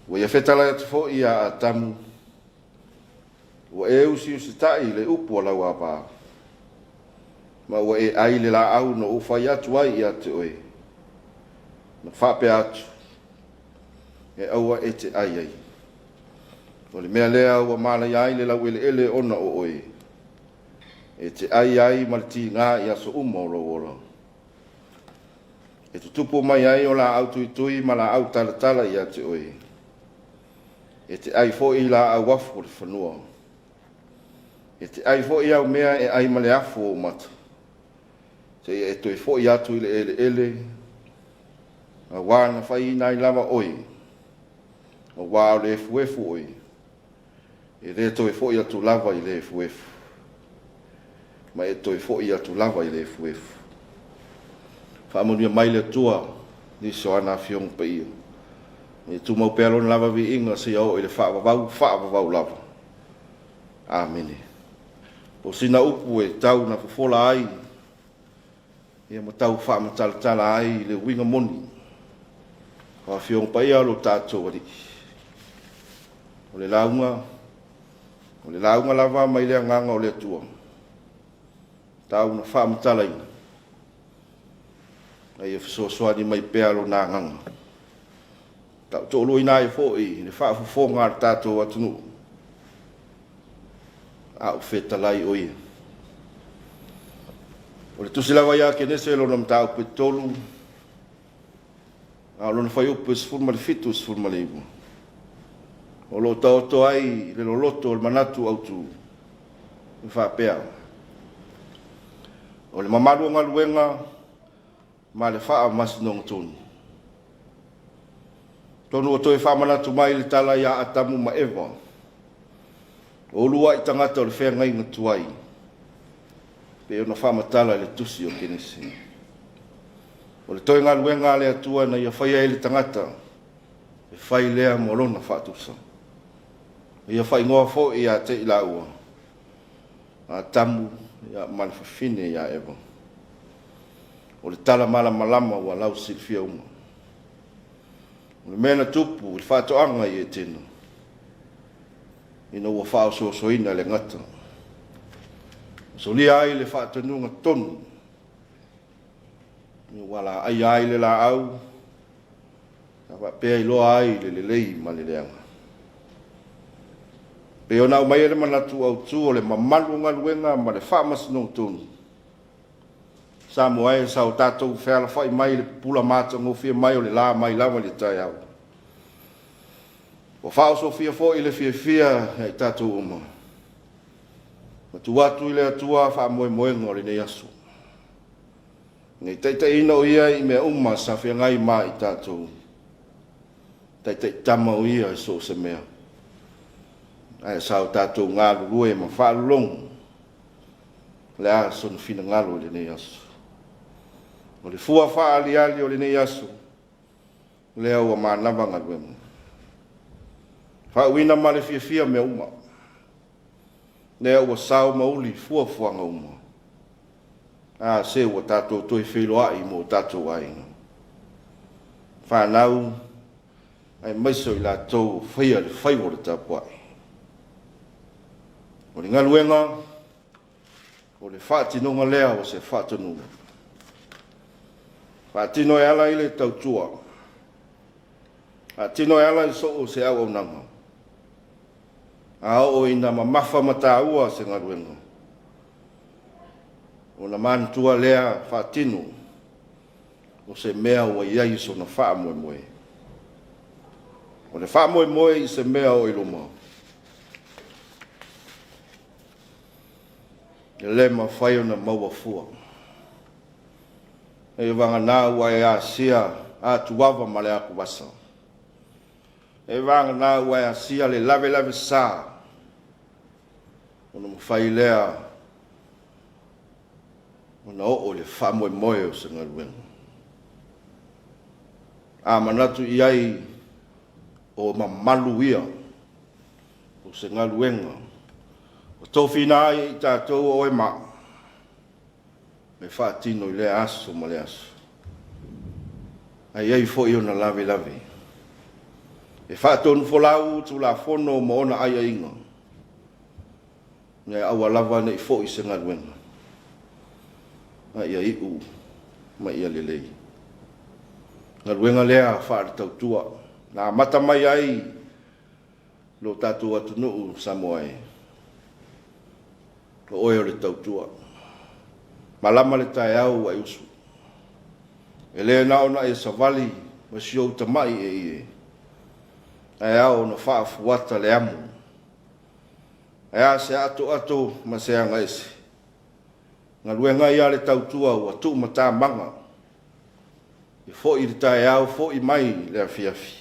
Wa ia whetala atu fo ia a tamu. Wa e usi tai le upu ala wapa. Ma wa e ai le la au no ufai atu ai i ate oe. Na whape atu. E aua e te ai ai. O le mea lea ua mana i ai le lau ele ona o oe. E te ai ma le ti ngā i aso uma o ora. E tu tupu mai ai o la au tui ma la au tala i ate oe. E te ai fo i la au wafu le whanua. E te ai fo i au mea e ai ma le afu o mata. Te e toi fo i atu i le ele. A wana whai nai lava oi. A wā le efu oi. E re toi fo i atu lava i le efu. Ma e toi fo i atu lava i le efu. Whaamonia mai le tua ni soana fiong pa ia. E tu mau pealon lava vi inga se au i le whaavavau lava. Amene. O sina upu e tau na fufola ai. Ia ma tau whaamataltala ai le winga moni. Wa fiong pa ia lo tātou wari. O le launga lava mai le nganga o le tua. Tau na whaamatala ina. Ai e fisosoani mai pealo na nganga. Tau tōlo ina e fōi, le whaafufonga ar tātou atunu. Au whetalai o ia. O le tusilawa ia ke nese lo nam tau pe tolu. Au lona whai upe sifurma le fitu sifurma le ibu. O lo tau to ai le lo loto o le manatu au tu. E whaapea. O le mamaru ngā luenga ma le whaa masinong tonu. Tonu o toi whamanatu mai le tala ia atamu ma ewa. O lua i tangata o le whea ngai ngatuai. Pe o na whamatala le tusi o kenesi. O le toi ngā luenga le atua na ia whaia e le tangata. E whai lea morona whaatusa. Ia whai ngoa fo i a te ila ua. A tamu ia malfafine ia ewa. O le tala malama ua lau silfia uma. O le mena tupu, le whatoanga i e tēnu. Ina ua whao soina le ngata. So lia ai le whatanunga tonu. Ina wala ai le la au. Ka pēa i loa ai le lei ma le leanga. Pe ona o mai le manatu au tu o le mamalu ngaluenga ma le whaamasino tonu. Samoa e sa o tātou whēala whai mai le pula māta ngofia mai o le lā mai lawa le tai au. O whao so fia fo i le fia hei tātou uma. Ma tu atu i le atua wha moe moenga o le nei aso. Ngai teita ina o ia i mea uma sa fia ngai mā i tātou. Teita i tama o ia i so se mea. Ai sa o tātou ngā lulue ma wha lulong. Le a son fina ngalo le nei aso. O le fua wha ali ali o le nei aso. Le au a mānawa ngaluemu. Wha uina ma le fia mea uma. Le au a sao mauli fua fuanga uma. A se ua tātou toi whiloa i mo tātou ainga. Whanau, ai maiso i la tau whaia le whaiwo le Tapuai. O le ngaluenga, o le whaatinonga lea o se whaatanunga. Whaatino e ala i le tautua. Whaatino e ala i so o se au au nanga. A o ina mamafa mataua se ngaluenga. O na mantua lea whaatino. O se mea o iai so na wha moe moe. O le wha moe moe i se mea o iloma. E le ma whai o na maua fua. E wanga nā ua e a sia a tuawa ma le aku wasa. E wanga nā ua e a sia le lave lave sā. O na mawhai lea o na o le wha moe moe o se ngaruenga. A manatu i ai o mamalu ia o se ngaruenga. O tōwhina ai i tātou o e maa. Me whaatino i le aso ma le aso. Ai ai fo i o na lave lave. E whaatonu folau tu la fono ma ona ai ainga. Nei awa lava nei fo i se ngaruenga. Ai ai u ma ia lelei. Ngaruenga lea whaatau tua. Nā mata mai ai lo tātou atunu Samoa e. Lo oe o le tautua. Malama le tae au ai usu. E lea na ona e savali ma sio utamai e ie. Ai au na whaafuata le amu. Ai a se ato ma se anga ese. Ngaruenga ia le tautua ua tu ma tā manga. I fo i le tae au, fo i mai le Afiafi.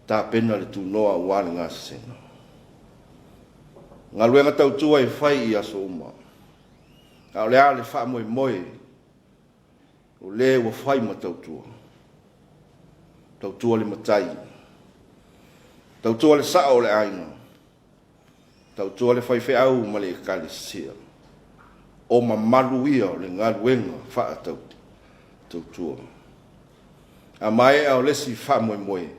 Tā pena le tu noa uale ngā sena. Ngaruenga tautua i whai i aso uma. Au lea le wha moe moe. O le ua whai ma tautua. Tautua le matai. Tautua le sao le ainga. Tautua le whai whi au ma le ekalisia. O ma malu ia o le ngaruenga wha a tautua. A mai au lesi wha moe moe.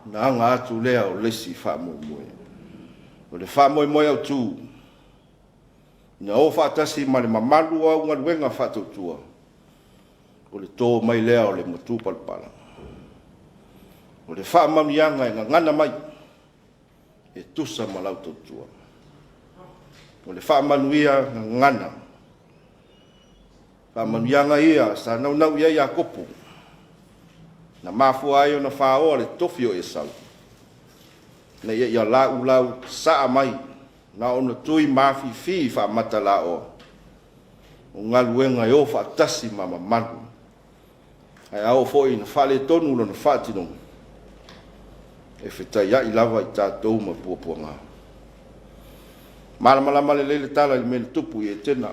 Na anga atu lea o lesi wha moe moe. O le wha moe moe au tū. Na o whaatasi ma le mamalu au ngaruenga wha tautua. O le tō mai lea o le matu palpala. O le wha mamianga e ngana mai. E tusa ma lau tautua. O le wha manuia ngana. Wha manuianga ia sa nau nau ia ia kopu. Na mafua ai o na wha o le tofio e sau. Na ia lau lau saa mai. Na ona tui mafi fi wha mata la o. O ngaluenga e o wha tasi mama manu. Ai au foi na wha le tonu na wha tino. E whitai ia i lava i tātou ma puapua ngā. Malama le lele tala i mele tupu i e tena.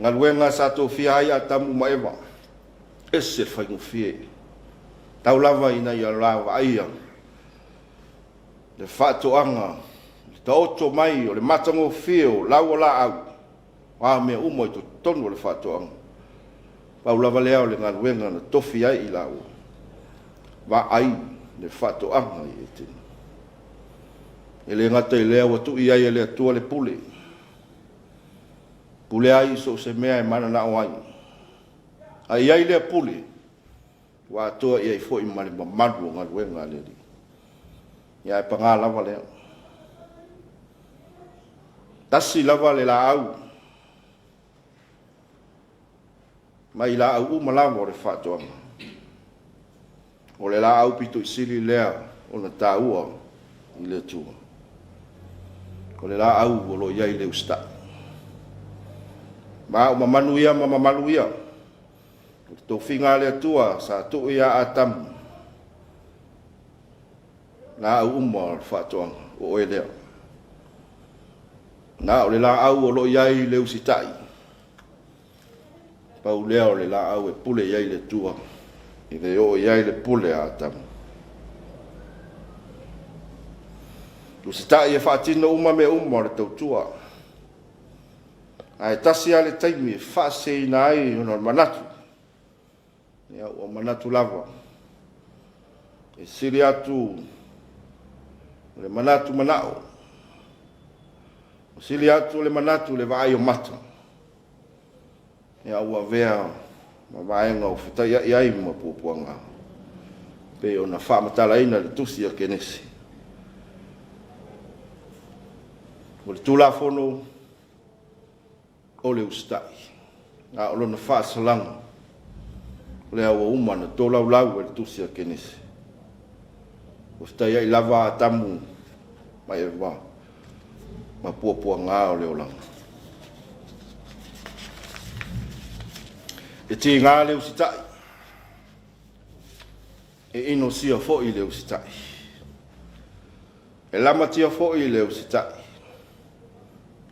Ngaluenga sa tō fia ai a tamu ma ewa. Ese whaingu fie. Tau lava ina i a lawa aia. Le whaatoanga. Le taoto mai o le matango fie o lau o la au. Wa mea umo i to tonu o le whaatoanga. Pau lava lea o le ngaluenga na tofi ai i lau. Wa ai le whaatoanga i e tena. E le ngata i lea watu i ai e le atua le pule. Pule ai so se mea e mana na o ai. Ai ai lea pule. Wa atua i ai fo i male mamadu o ngaluenga le li. Ia e panga lava lea. Tasi lava le la au. Mai la au malama o le whātoanga. O le la au pito i sili lea o na tāua i le tua. O le la au o lo iai le usta. Ma o mamanu ia ma mamalu ia. O tō whinga le tua sa tō ia a tamu. Na au o le whātoanga o e lea. Na o le la au o lo iai le usitai. Pau lea o le la au e pule iai le tua. I le o iai le pule a tamu. Usitai e whaatino me o le tautua. Ai tasi ale taimi e whaasei na ai ono manatu. Ia o manatu lava. E siri atu le manatu manao. O siri atu le manatu le vai o mata. Ia ua vea ma vaenga o whitai iai ma pupuanga. Pe o na whaamatala ina le tusi a kenesi. O le tūla whono o le ustai. A o lona whaasalanga. Le awa umana tōlau lau e le tusi a kenesi. O whitai ai lava a tamu mai e wā. Ma pupuanga o le olanga. E te ngā le usitai. E ino sia fo i le usitai. E lama tia fo i le usitai.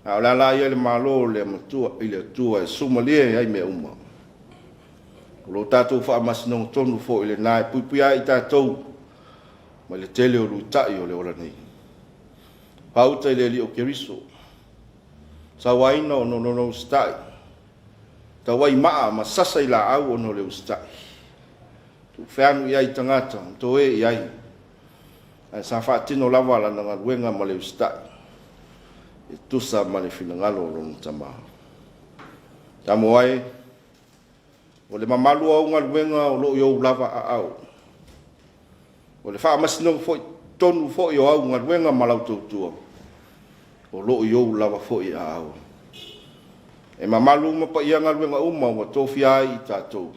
A la la ia le malo le matua i le tua e sumalia ai me uma. O lo tātou wha amasino tonu fo i le nai puipia i tātou. Ma le tele o luitai o le ola nei. Pauta i le li o keriso. Sa waina o no usitai. Ta wai maa ma sasa i la au ono le ustai. Tu wheanu iai tangata, to e iai. Ai sa whaatino lava la nga luenga ma le ustai. E tusa ma le finangalo lonu tamaha. Tamo ai, o le mamalu au nga luenga o lo iou lava a au. O le wha amasino foi tonu foi o au nga luenga ma lau tautua. O lo iou lava foi a au. E mamalu ma pa ia nga luenga uma wa tofi ai i tātou.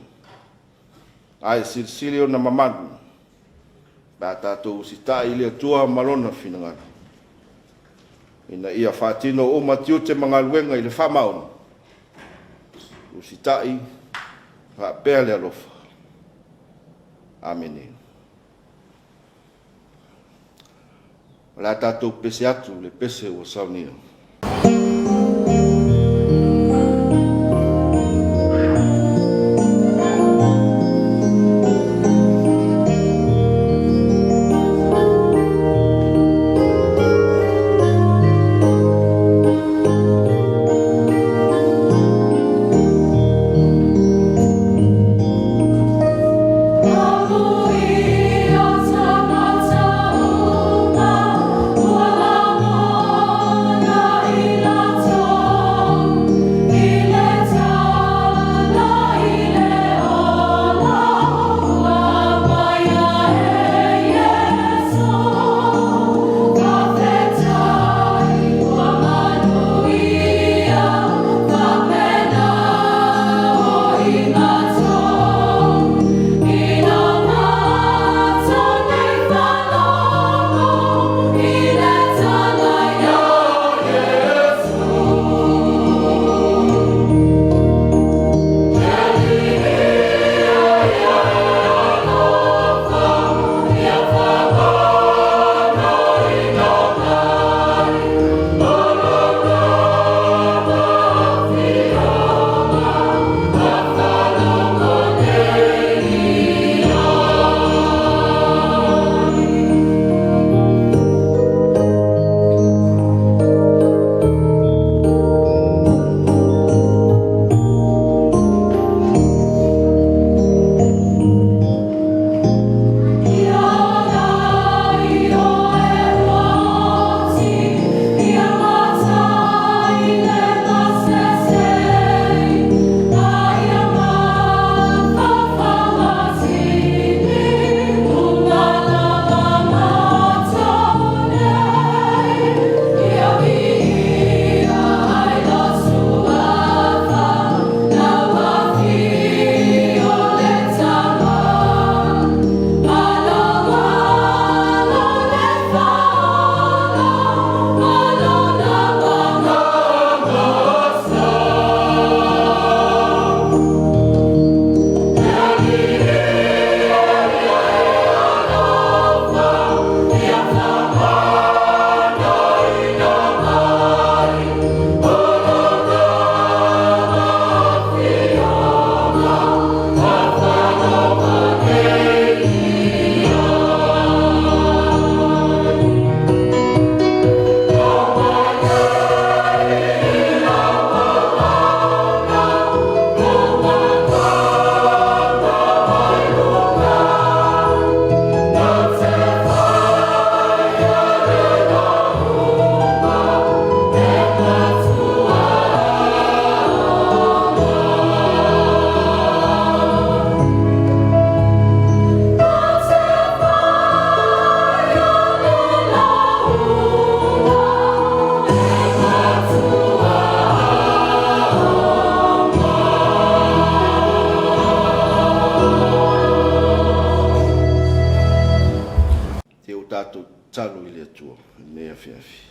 Ai silsili o na mamalu. Ba tātou si tā ili atua malona finangalo. Ina ia whaatino o matiu te mga luenga i le whamaon. O si tai, wha pēr le alofa. Amene. La tātou pese atu le pese o saunia. Ila tātou talo i le atua, ne Afiafi.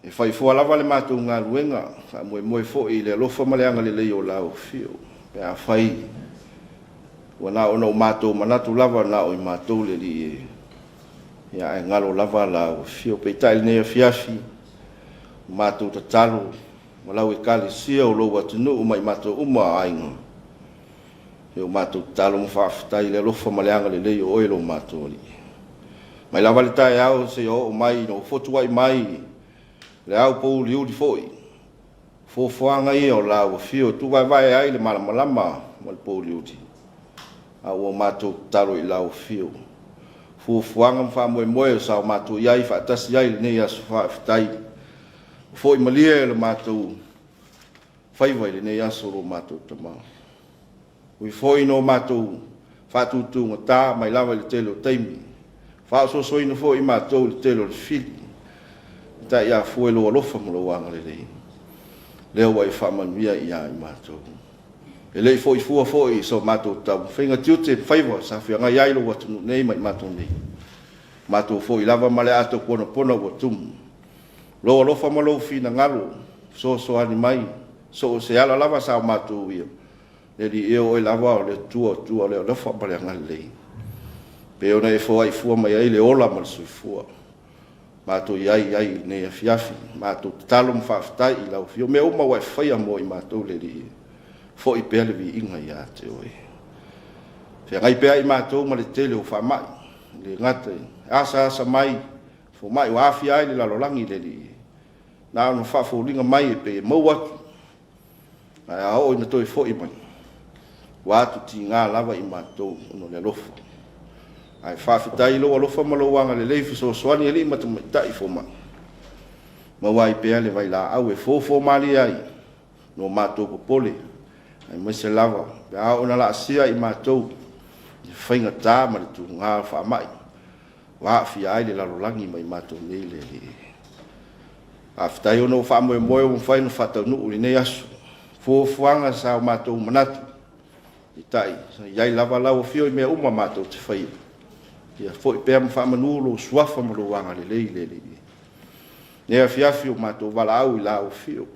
E whai fua lava le mātou ngā luenga, ka moe fo i le alofa maleanga le leo lao fio. Pea whai, wana ona o mātou manatu lava na o i mātou le li e. Ia e ngalo lava lao fio. Pei tai ne Afiafi, mātou ta talo, walau e kale sia o lou atunu o mai mātou uma ainga. Heo mātou talo mwhaafitai le alofa maleanga le leo o e lo mātou li. Mai lava le tai au se o mai no fotuai mai, le au pou liu di foi. Fo foanga i o la o fio tu vai ai le malama mal pou liu di. Au o mato taro i la o fio. Fo foanga mfa moe sa o mato iai fa tasi ai ne ia fa tai. Foi malie le mato fai vai le ne ia solo mato tama. Ui foi no mato fa tu ngata mai lava le telo taimi. Fa so no foi mato le telo le fili. Ta ia foi lo alofa mo lo wanga le lei. Leo wai whamanuia ia i mātou. E lei foi fua foi so mātou tau. Whainga tiute whaiwa sa whianga iai lo watunu nei mai mātou nei. Mātou foi lava male ato pona watumu. Lo alofa mo lo fina ngalo. So ani mai. So se ala lava sa mātou ia. Le li eo e lava o le tua le alofa male ngal lei. Peo na e foi fua mai ai le ola mal sui fua. Mātou iai ne Afiafi, mātou talo mwhaafitai i lau fio. Mea uma wai whaia mo i mātou le li. Fo i pēle vi inga i ate oi. Fia ngai pēa i mātou ma le tele o whamai. Le ngata asa mai. Fo mai o awhi ai le lalolangi le li. Nā anu whaafolinga mai e pe mau atu. Ai a o ina toi fo i mai. Watu ti ngā lava i mātou ono le alofa. Ai whaafitai lo alofa malawanga le leifi so soani e li matamaitai fo mai. Mawai pea le vai la au e fo mali ai. No mātou popole. Ai maise lava. Pea ona la asia i mātou. I whainga tā ma le tu ngā whaamai. Waafi ai le lalolangi mai mātou nei le li. Whaafitai ono whaamoe moe o mwhaino whatau nuu li nei asu. Fuanga sa o mātou manatu. I tai. Iai lava lau fio i mea uma mātou te whaia. Ia foi pea mfa manulo suafa mo wanga le le. Ne Afiafi o mato wala au i la o fio.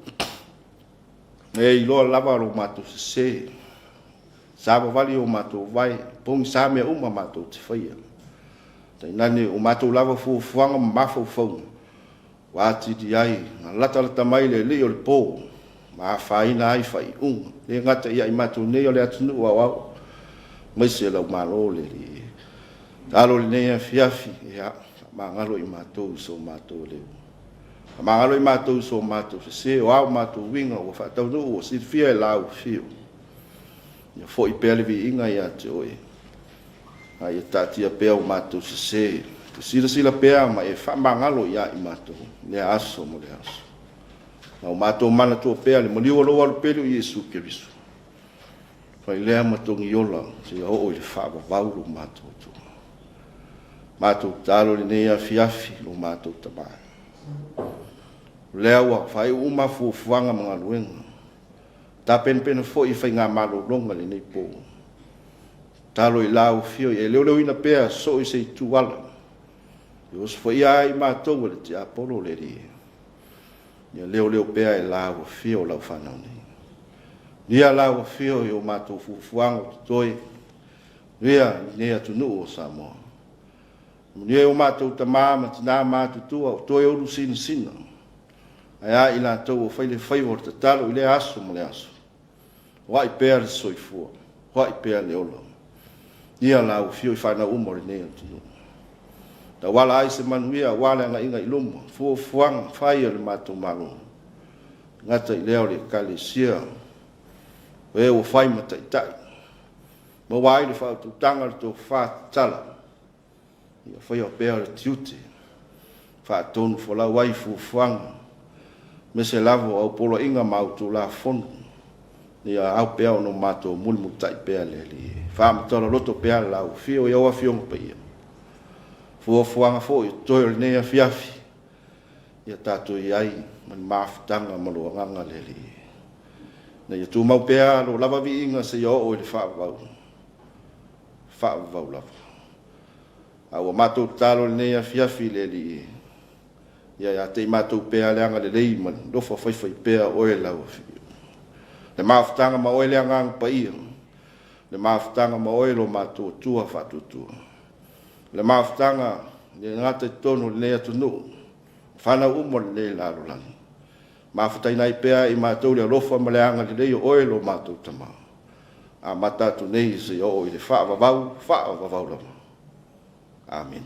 E i loa lava lo mato se. Saba vali o mato vai, pong sa mea uma mato te whaia. Tai nani o mato lava fuanga mafo fong. Wati di ai, lata mai le o le po. Ma faina ai fai Le ngata ia i mato ne o le atunu au. Mai se lau malo le li. Talo le nei Afiafi, ia, mangalo i mātou so mātou leo. Mangalo i mātou so mātou se o au mātou winga o whatau no o sirfia e lau fio. Ia fo i pēle vi inga ia te oe. Ai e tātia pēa o mātou se. Te sila pēa ma e whamangalo ia i mātou. Lea aso mo le aso. Na o mātou mana tō pēa le maliwa lo alu pēle o Iesu ke visu. Whai lea matongi ola, se o i le whaaba vaulu mātou tō. Mātou talo le nei Afiafi o mātou tabai. Leawa, whai uma fuanga mga luenga. Tā pena fo i whai ngā malo longa le nei pō. Talo i lau fio, e leo ina pēa so i se i tuwala. I os fo i ai mātou le te apolo le ri. Ia leo pēa i lau fio lau whanau nei. Nia lau fio i o mātou fuanga toi. Ria nei atunu o Samoa. Nia o mātou ta māma tina mātou tua o toi oru sina. Ai a ila tau o whaile whaiwar ta talo i le aso mo le aso. Wai pēa le soifua. Wai pēa le ola. Nia lau fio i whaina umore nei atunu. Ta wala ai se manuia wala nga inga iluma. Fuanga whaia le mātou malo. Ngata i leo le kale sia. E o whai mata i tai. Ma wai le whautu tanga le tō whātala. Ia whai o pēa le tiute. Whaatonu whala wai fuanga. Me se lavo au polo inga mautu la fono. Ia au pēa o no mātou mulmu tai pēa le li. Whaamatola loto pēa le lau. Fio i awa fionga pa ia. Fuanga fo i toi le nei Afiafi. Ia tātou i ai. Man maafutanga malua nganga le li. Na ia tū mau pēa lo lava vi inga se i o i le whaavau. Whaavau lava. Ua mātou tālo nei Afiafi le li. Ia te mātou pēa leanga le lei man. Lofa whaiwhai pēa oe lau. Le maafutanga ma oe leanga ang pa ia. Le maafutanga ma oe lo mātou tua whatutua. Le maafutanga le ngata tonu le nea tunu. Whana umo le nei lalo lani. Maafutai nai pēa i mātou le alofa ma leanga le lei oe lo mātou tama. A matatu nei se o i le whaavavau lama. Amen.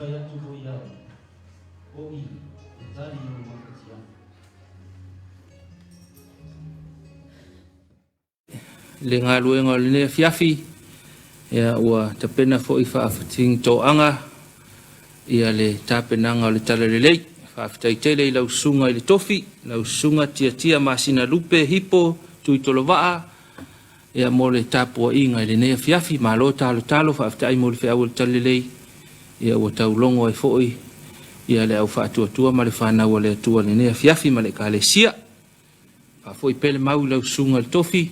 fai atu ho ia o i tari o makatia. Le ngā luenga o le Afiafi, ia ua tapena fo i whaafating toanga, ia le tāpenanga o le tala le lei, whaafatai tele i lau sunga i le tofi, lau sunga tia masina lupe hipo, tui tolo waa, ia mo le Tapuaiga i le nei Afiafi, malo talo, whaafatai mo le whiaua le tala le lei, ia ua taulongo ai fo'i, ia le au whaatuatua ma le whanau le atua le nei Afiafi ma le kalesia, whaafoi pele mau lau sunga le tofi,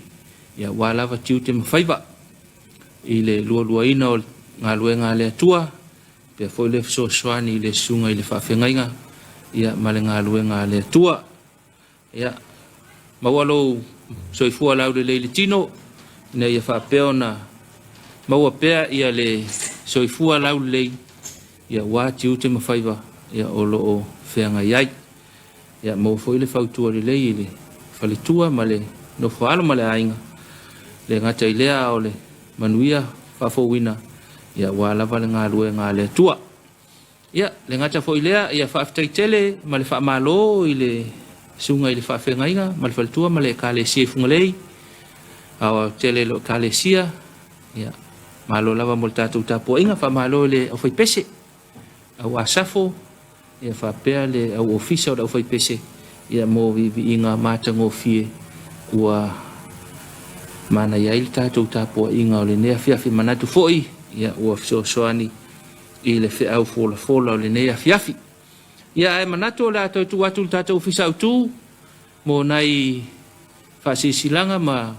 ia wālawa tiu te mawhaiva i le lua ina o ngā luenga le atua, pia foi le soani i le sunga i le whawhengainga, ia ma le ngā luenga le atua. Ia, maua lo soifua lau le leile tino, ina ia whapeo na maua pea ia le soifua lau le lei, ia wā tiu te mawhaiva, ia o lo o whenga iai. Ia mau foi le whautua le lei i le whalitua ma le no whaalo ma le ainga. Le ngata i lea o le manuia whafowina, ia wālawa le ngā lue ngā le tua. Ia, le ngata fo i lea, ia whaafitai tele, ma le whaamalo i le sunga i le whawhengainga, ma le whalitua, ma le kālesia i fungalei, awa tele lo kālesia, ia, malo lava mo le tātou Tapuaiga, whaamalo le au whaipese, au asafo, ia whapea le au ofisa o le au whaipese, ia mo vi inga mātango fie, ua mana ia il tātou Tapuaiga o le nei Afiafi manatu fo'i, ia ua soani i le whiau fola o le nei Afiafi. Ia e manatu o le atou tu atu le tātou ofisa au tū, mo nai whaasisilanga ma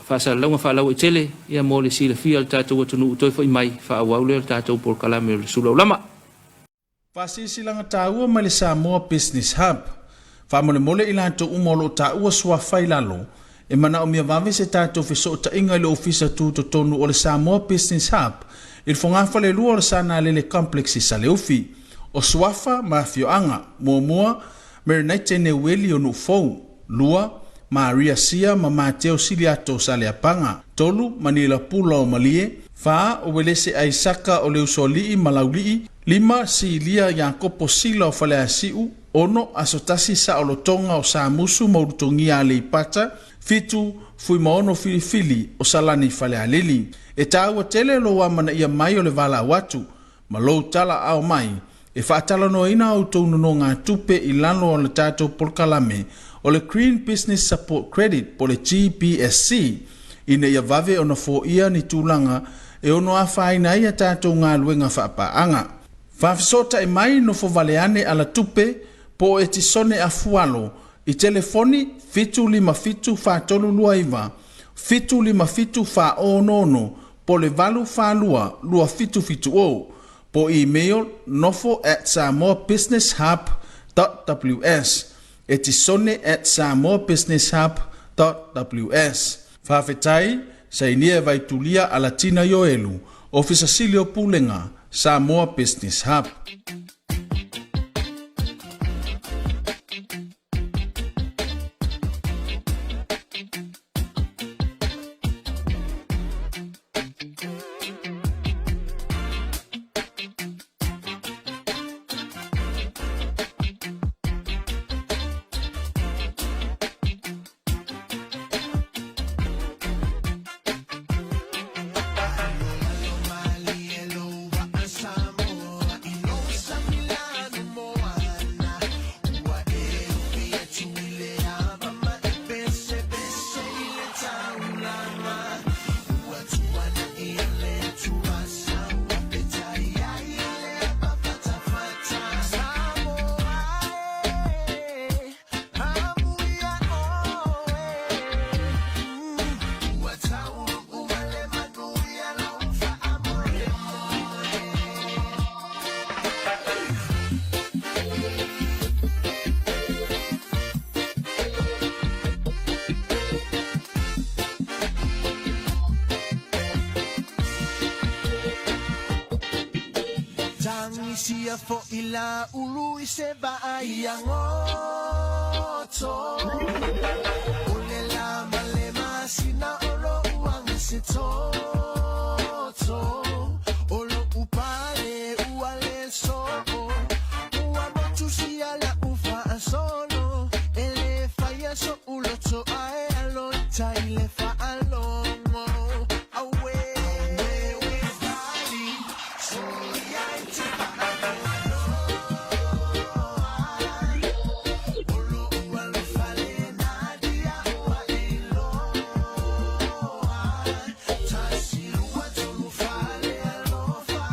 whaasalalaunga whaalau i tele, ia mo le sila fia le tātou atunu utoi fo'i mai, whaawau le tātou polkalame o le Suluaulama. Whaasisilanga tāua ma le Samoa Business Hub. Whamole mole i lanto umolo ta ua sua whailalo, e mana o mia vave se tātou whiso o ta inga i le ofisa tū to tonu o le Samoa Business Hub, i le whangawha le lua o le sana le complex i Saleufi, o suafa ma fioanga, mua, Merinaite ne weli o nufou, lua, Maria Sia ma Mateo Siliato Saleapanga, tolu Manila Pula o Malie, fa o welese Aisaka o le usoli malaulii, lima si lia Yakopo Sila o Faleasiu, ono asotasi sa olotonga o Samusu maurutongia le ipata, fitu fui maono filifili o salani Falealili. E tāua tele lo wamana ia mai o le vala watu, ma lou tala ao mai, e whaatala no ina au tounu no ngā tupe i lano o le tātou polkalame o le Green Business Support Credit po le GBSC, ina ia vave o na fo ia ni tūlanga e ono a whaina ia tātou ngā luenga whaapaanga. Whafisota e mai no fo valeane ala tupe, po e tisone a fualo, i telefoni fitu lima fitu fa tolu lua iwa, fitu lima fitu fa o nono, po le valu fa lua fitu o, po email nofo@samoabusinesshub.ws, e tisone @samoabusinesshub.ws. Whafetai, sa inia vai tulia ala tina yoelu, ofisa silio pulenga, Samoa Business Hub. Sia fo ila ulu se ba ayangoto ulela malema sina olo uang se to olo taile fa'alongo away with darling so yaiti fa'alongo olo wale fale nadia wa ilo tasilu watulu fale alofa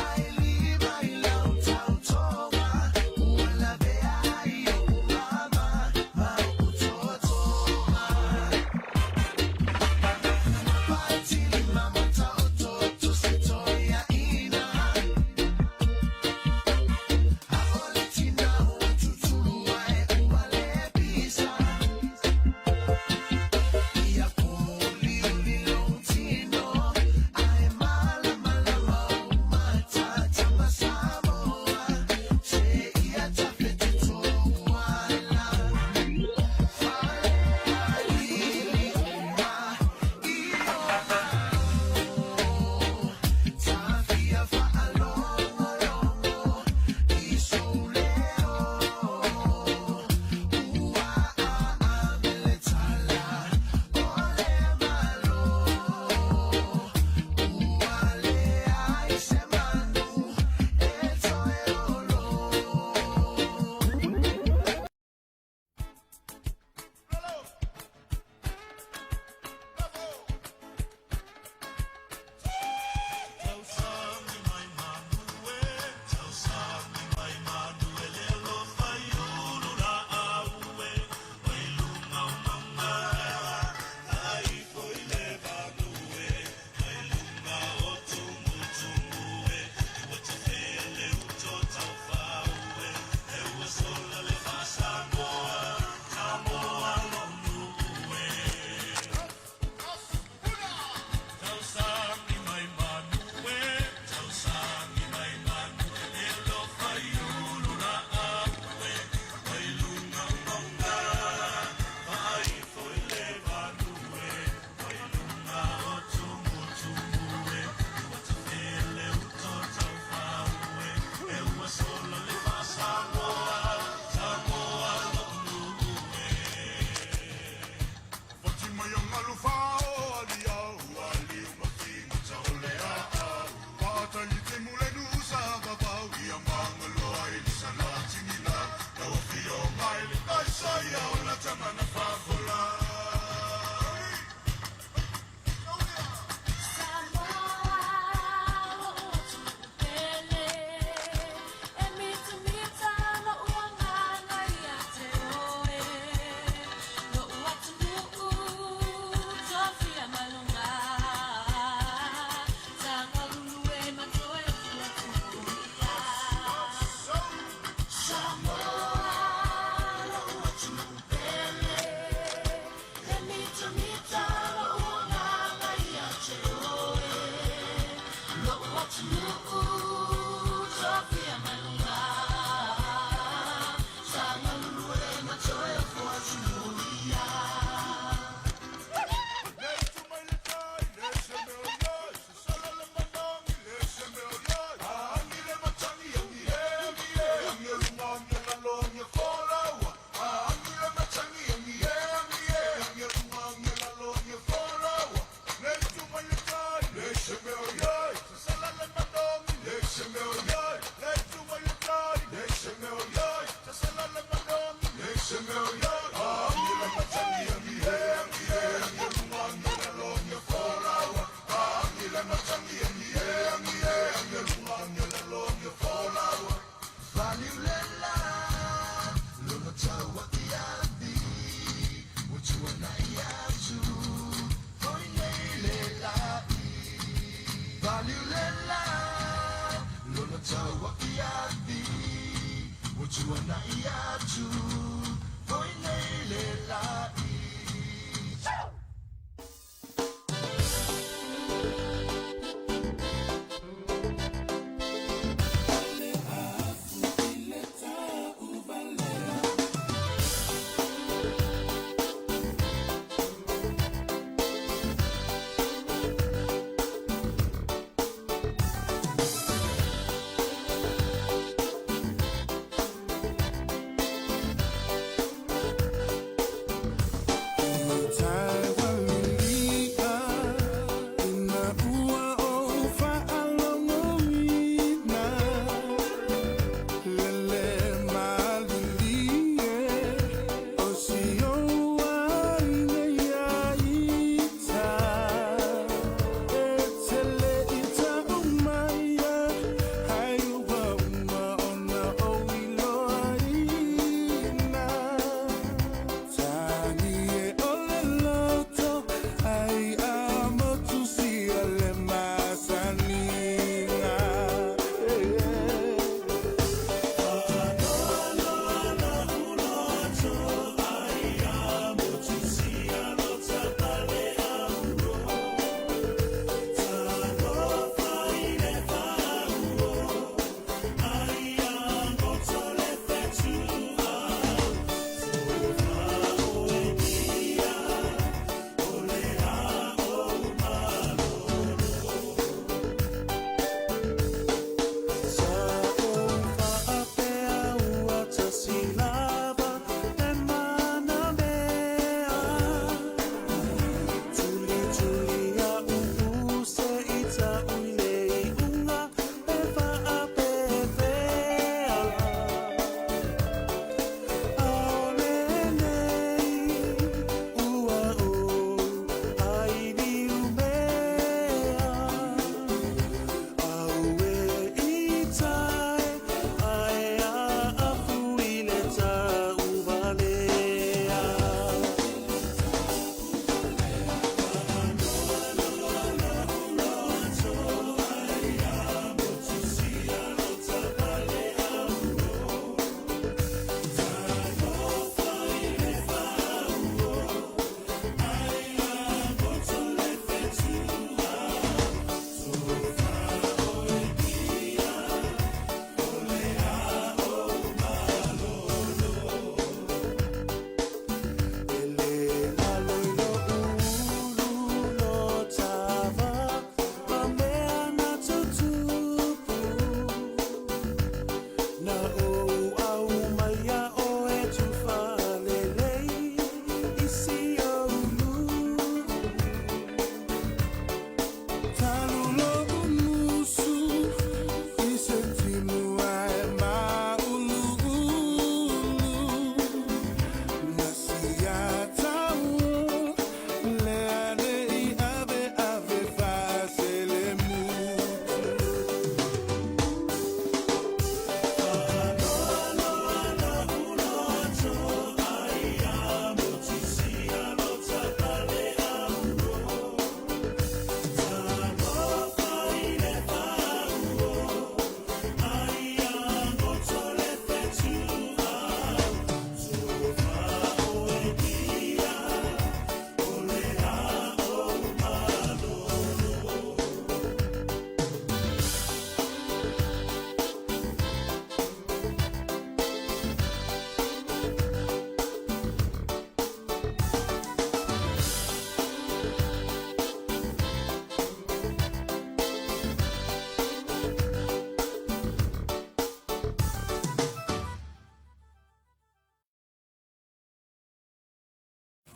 ailiba ilau tautoga wala bea iyo umama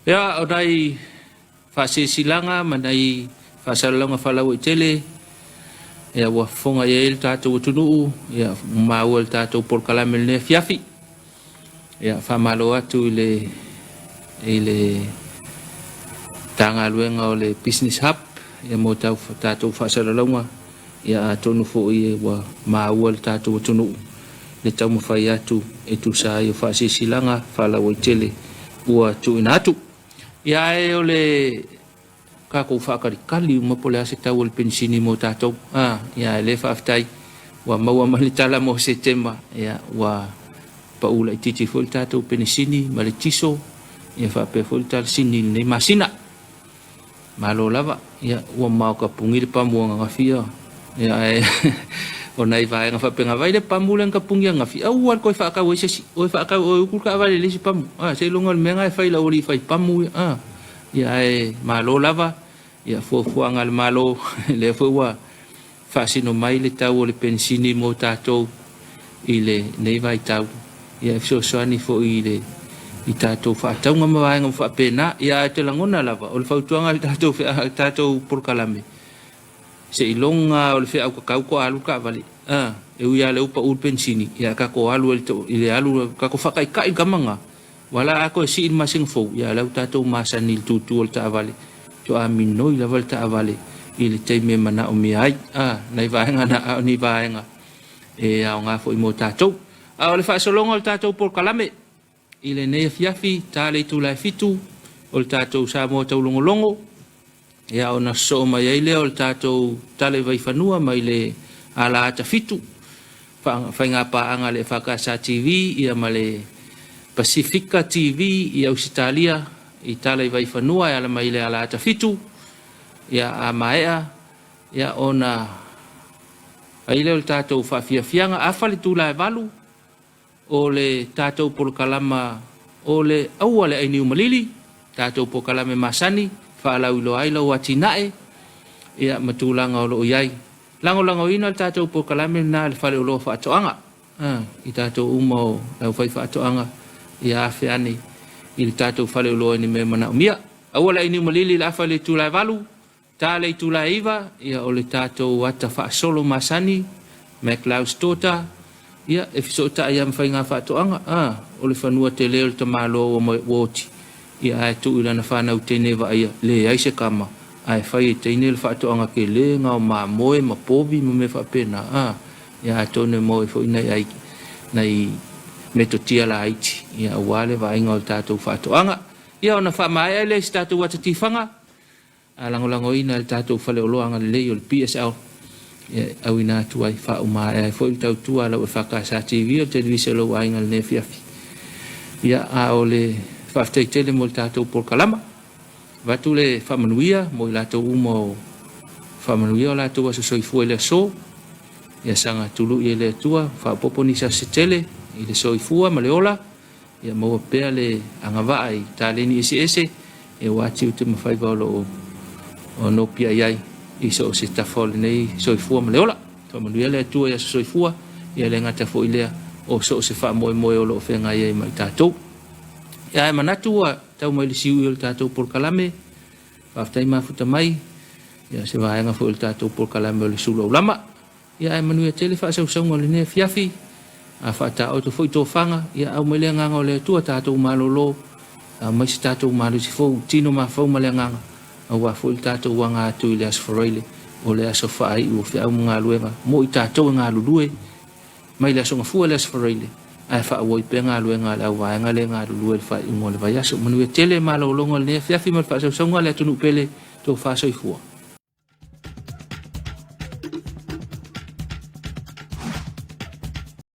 Ya, o dai whasesilanga, manai whasalanga whalau i tele, ia wa fonga ia il tātou tunuu, ia maua il tātou porkalame le Afiafi, ia whamalo atu i le tanga luenga o le Business Hub, ia mo tātou whasalalonga, ia tonu fo i wa maua il tātou tunuu, le tau mawhai atu e tu sa i o whasesilanga whalau i tele, ua tu inatu. Ia e o le kako whakarikali umapole ase tau o le pensini mo tātou. Ia e le whaftai wa maua malitala mo se tema. Ia wa paula i titi fo le tātou pensini ma le tiso. Ia whape fo le tātou sini le masina. Malo lava. Ia ua mau ka pungi le pamuanga ngawhia. Ia e o nei vai nga whapenga vai le pamule nga pungi nga whia. Au al koe whakau e sesi. Oe whakau o ukulka avale le si pamu. Se longa le menga e whaila ori whai pamu. Ia e malo lava. Ia fuafuanga le malo le fua whasino mai le tau o le pensini mo tātou i le nei vai tau. Ia soani fo i le i tātou whaataunga mawaenga whapena. Ia te langona lava. O le whautuanga le tātou porkalame. Se ilonga o le whea au kakau ko alu ka vale. E ui ale upa ur pensini. Ia kako alu i le alu kako whakai kai kamanga. Wala ako e si in masing fau. Ia lau tātou masani il tutu o le ta vale. To a minoi la volta avale il teime mana o mi ai nei vaenga na ni vaenga e a nga fo i mo tatou a o le fa solonga o tatou por kalame ile nei Afiafi tale tu la fitu o tatou sa mo tau longo e a ona so mai ile o tatou tale vai fanua mai le ala ta fitu fa nga pa anga le EFKS TV ia male Pacifica TV ia Australia i tala i vai whanua e ala mai le ala ata fitu ia a maea ia ona a ile o le tātou whawhiawhianga a whale tūla e walu o le tātou polokalama o le aua le ainiu malili tātou polokalame masani whaalau ilo aila o atinae ia matūlanga o lo iai lango ina le tātou polokalame na le whale o lo whaatoanga i tātou uma o lau whai whaatoanga ia a whiane i le tātou whale uloa ni mea mana o mia. Aua lai ni malili la whale tūlai walu, tā lei tūlai iwa, ia o le tātou ata wha solo masani, Maclaus tōta, ia e fiso ta ia mwhai ngā whaatoanga, o le whanua te leo le tamalo o mai woti, ia ai tu ilana whanau tēne wa ia, le aise kama, ai whai e teine le whaatoanga ke le ngā o mā moe, ma povi, ma me whapena, ia ai tōne moe fo inai ai, nei me to tia la aiti ia wale va inga o tātou whaatoanga ia ona whamae ele si tātou watatifanga a langolango ina le tātou whale oloanga le lei o le PSL ia au ina atu ai whaumae ai fo i tau tua lau EFKS TV o televise lo ainga le Afiafi ia a o le whaftai tele mo le tātou porkalama watu le whamanuia mo i lātou umo whamanuia o lātou aso soifua le aso ia sanga tulu i le tua whaapoponi sa se tele i le soifua ma le ola ia maua pea le angawaa i tāleni ese e wati u te mawhaiva o no pia iai i so o se tafole nei soifua ma le ola to manuia le atua ia soifua ia le ngata fo i lea o so o se wha moe moe o lo whenga iai mai tātou ia e manatu a tau mai le siu i o le tātou porkalame whaftai mafuta mai ia se vaenga fo i le tātou porkalame o le Suluaulama ia e manuia tele whaasausanga o le ne Afiafi a whata o te fwoi tō whanga, ia au mai lea nganga o lea tua tātou malolo, a mai si tātou malo si fwou, tino ma fwou ma lea nganga, a wā fwoi tātou wanga atu i lea sfareile, o lea so whaai u whiau mga luenga, mo i tātou ngā lulue, mai lea so ngā fua lea sfareile, a wha awoi pe ngā luenga lea wāenga lea ngā lulue le whai ungo le vai aso, manu e tele malolonga le Afiafi ma le wha sausonga lea tunu pele tō wha soifua.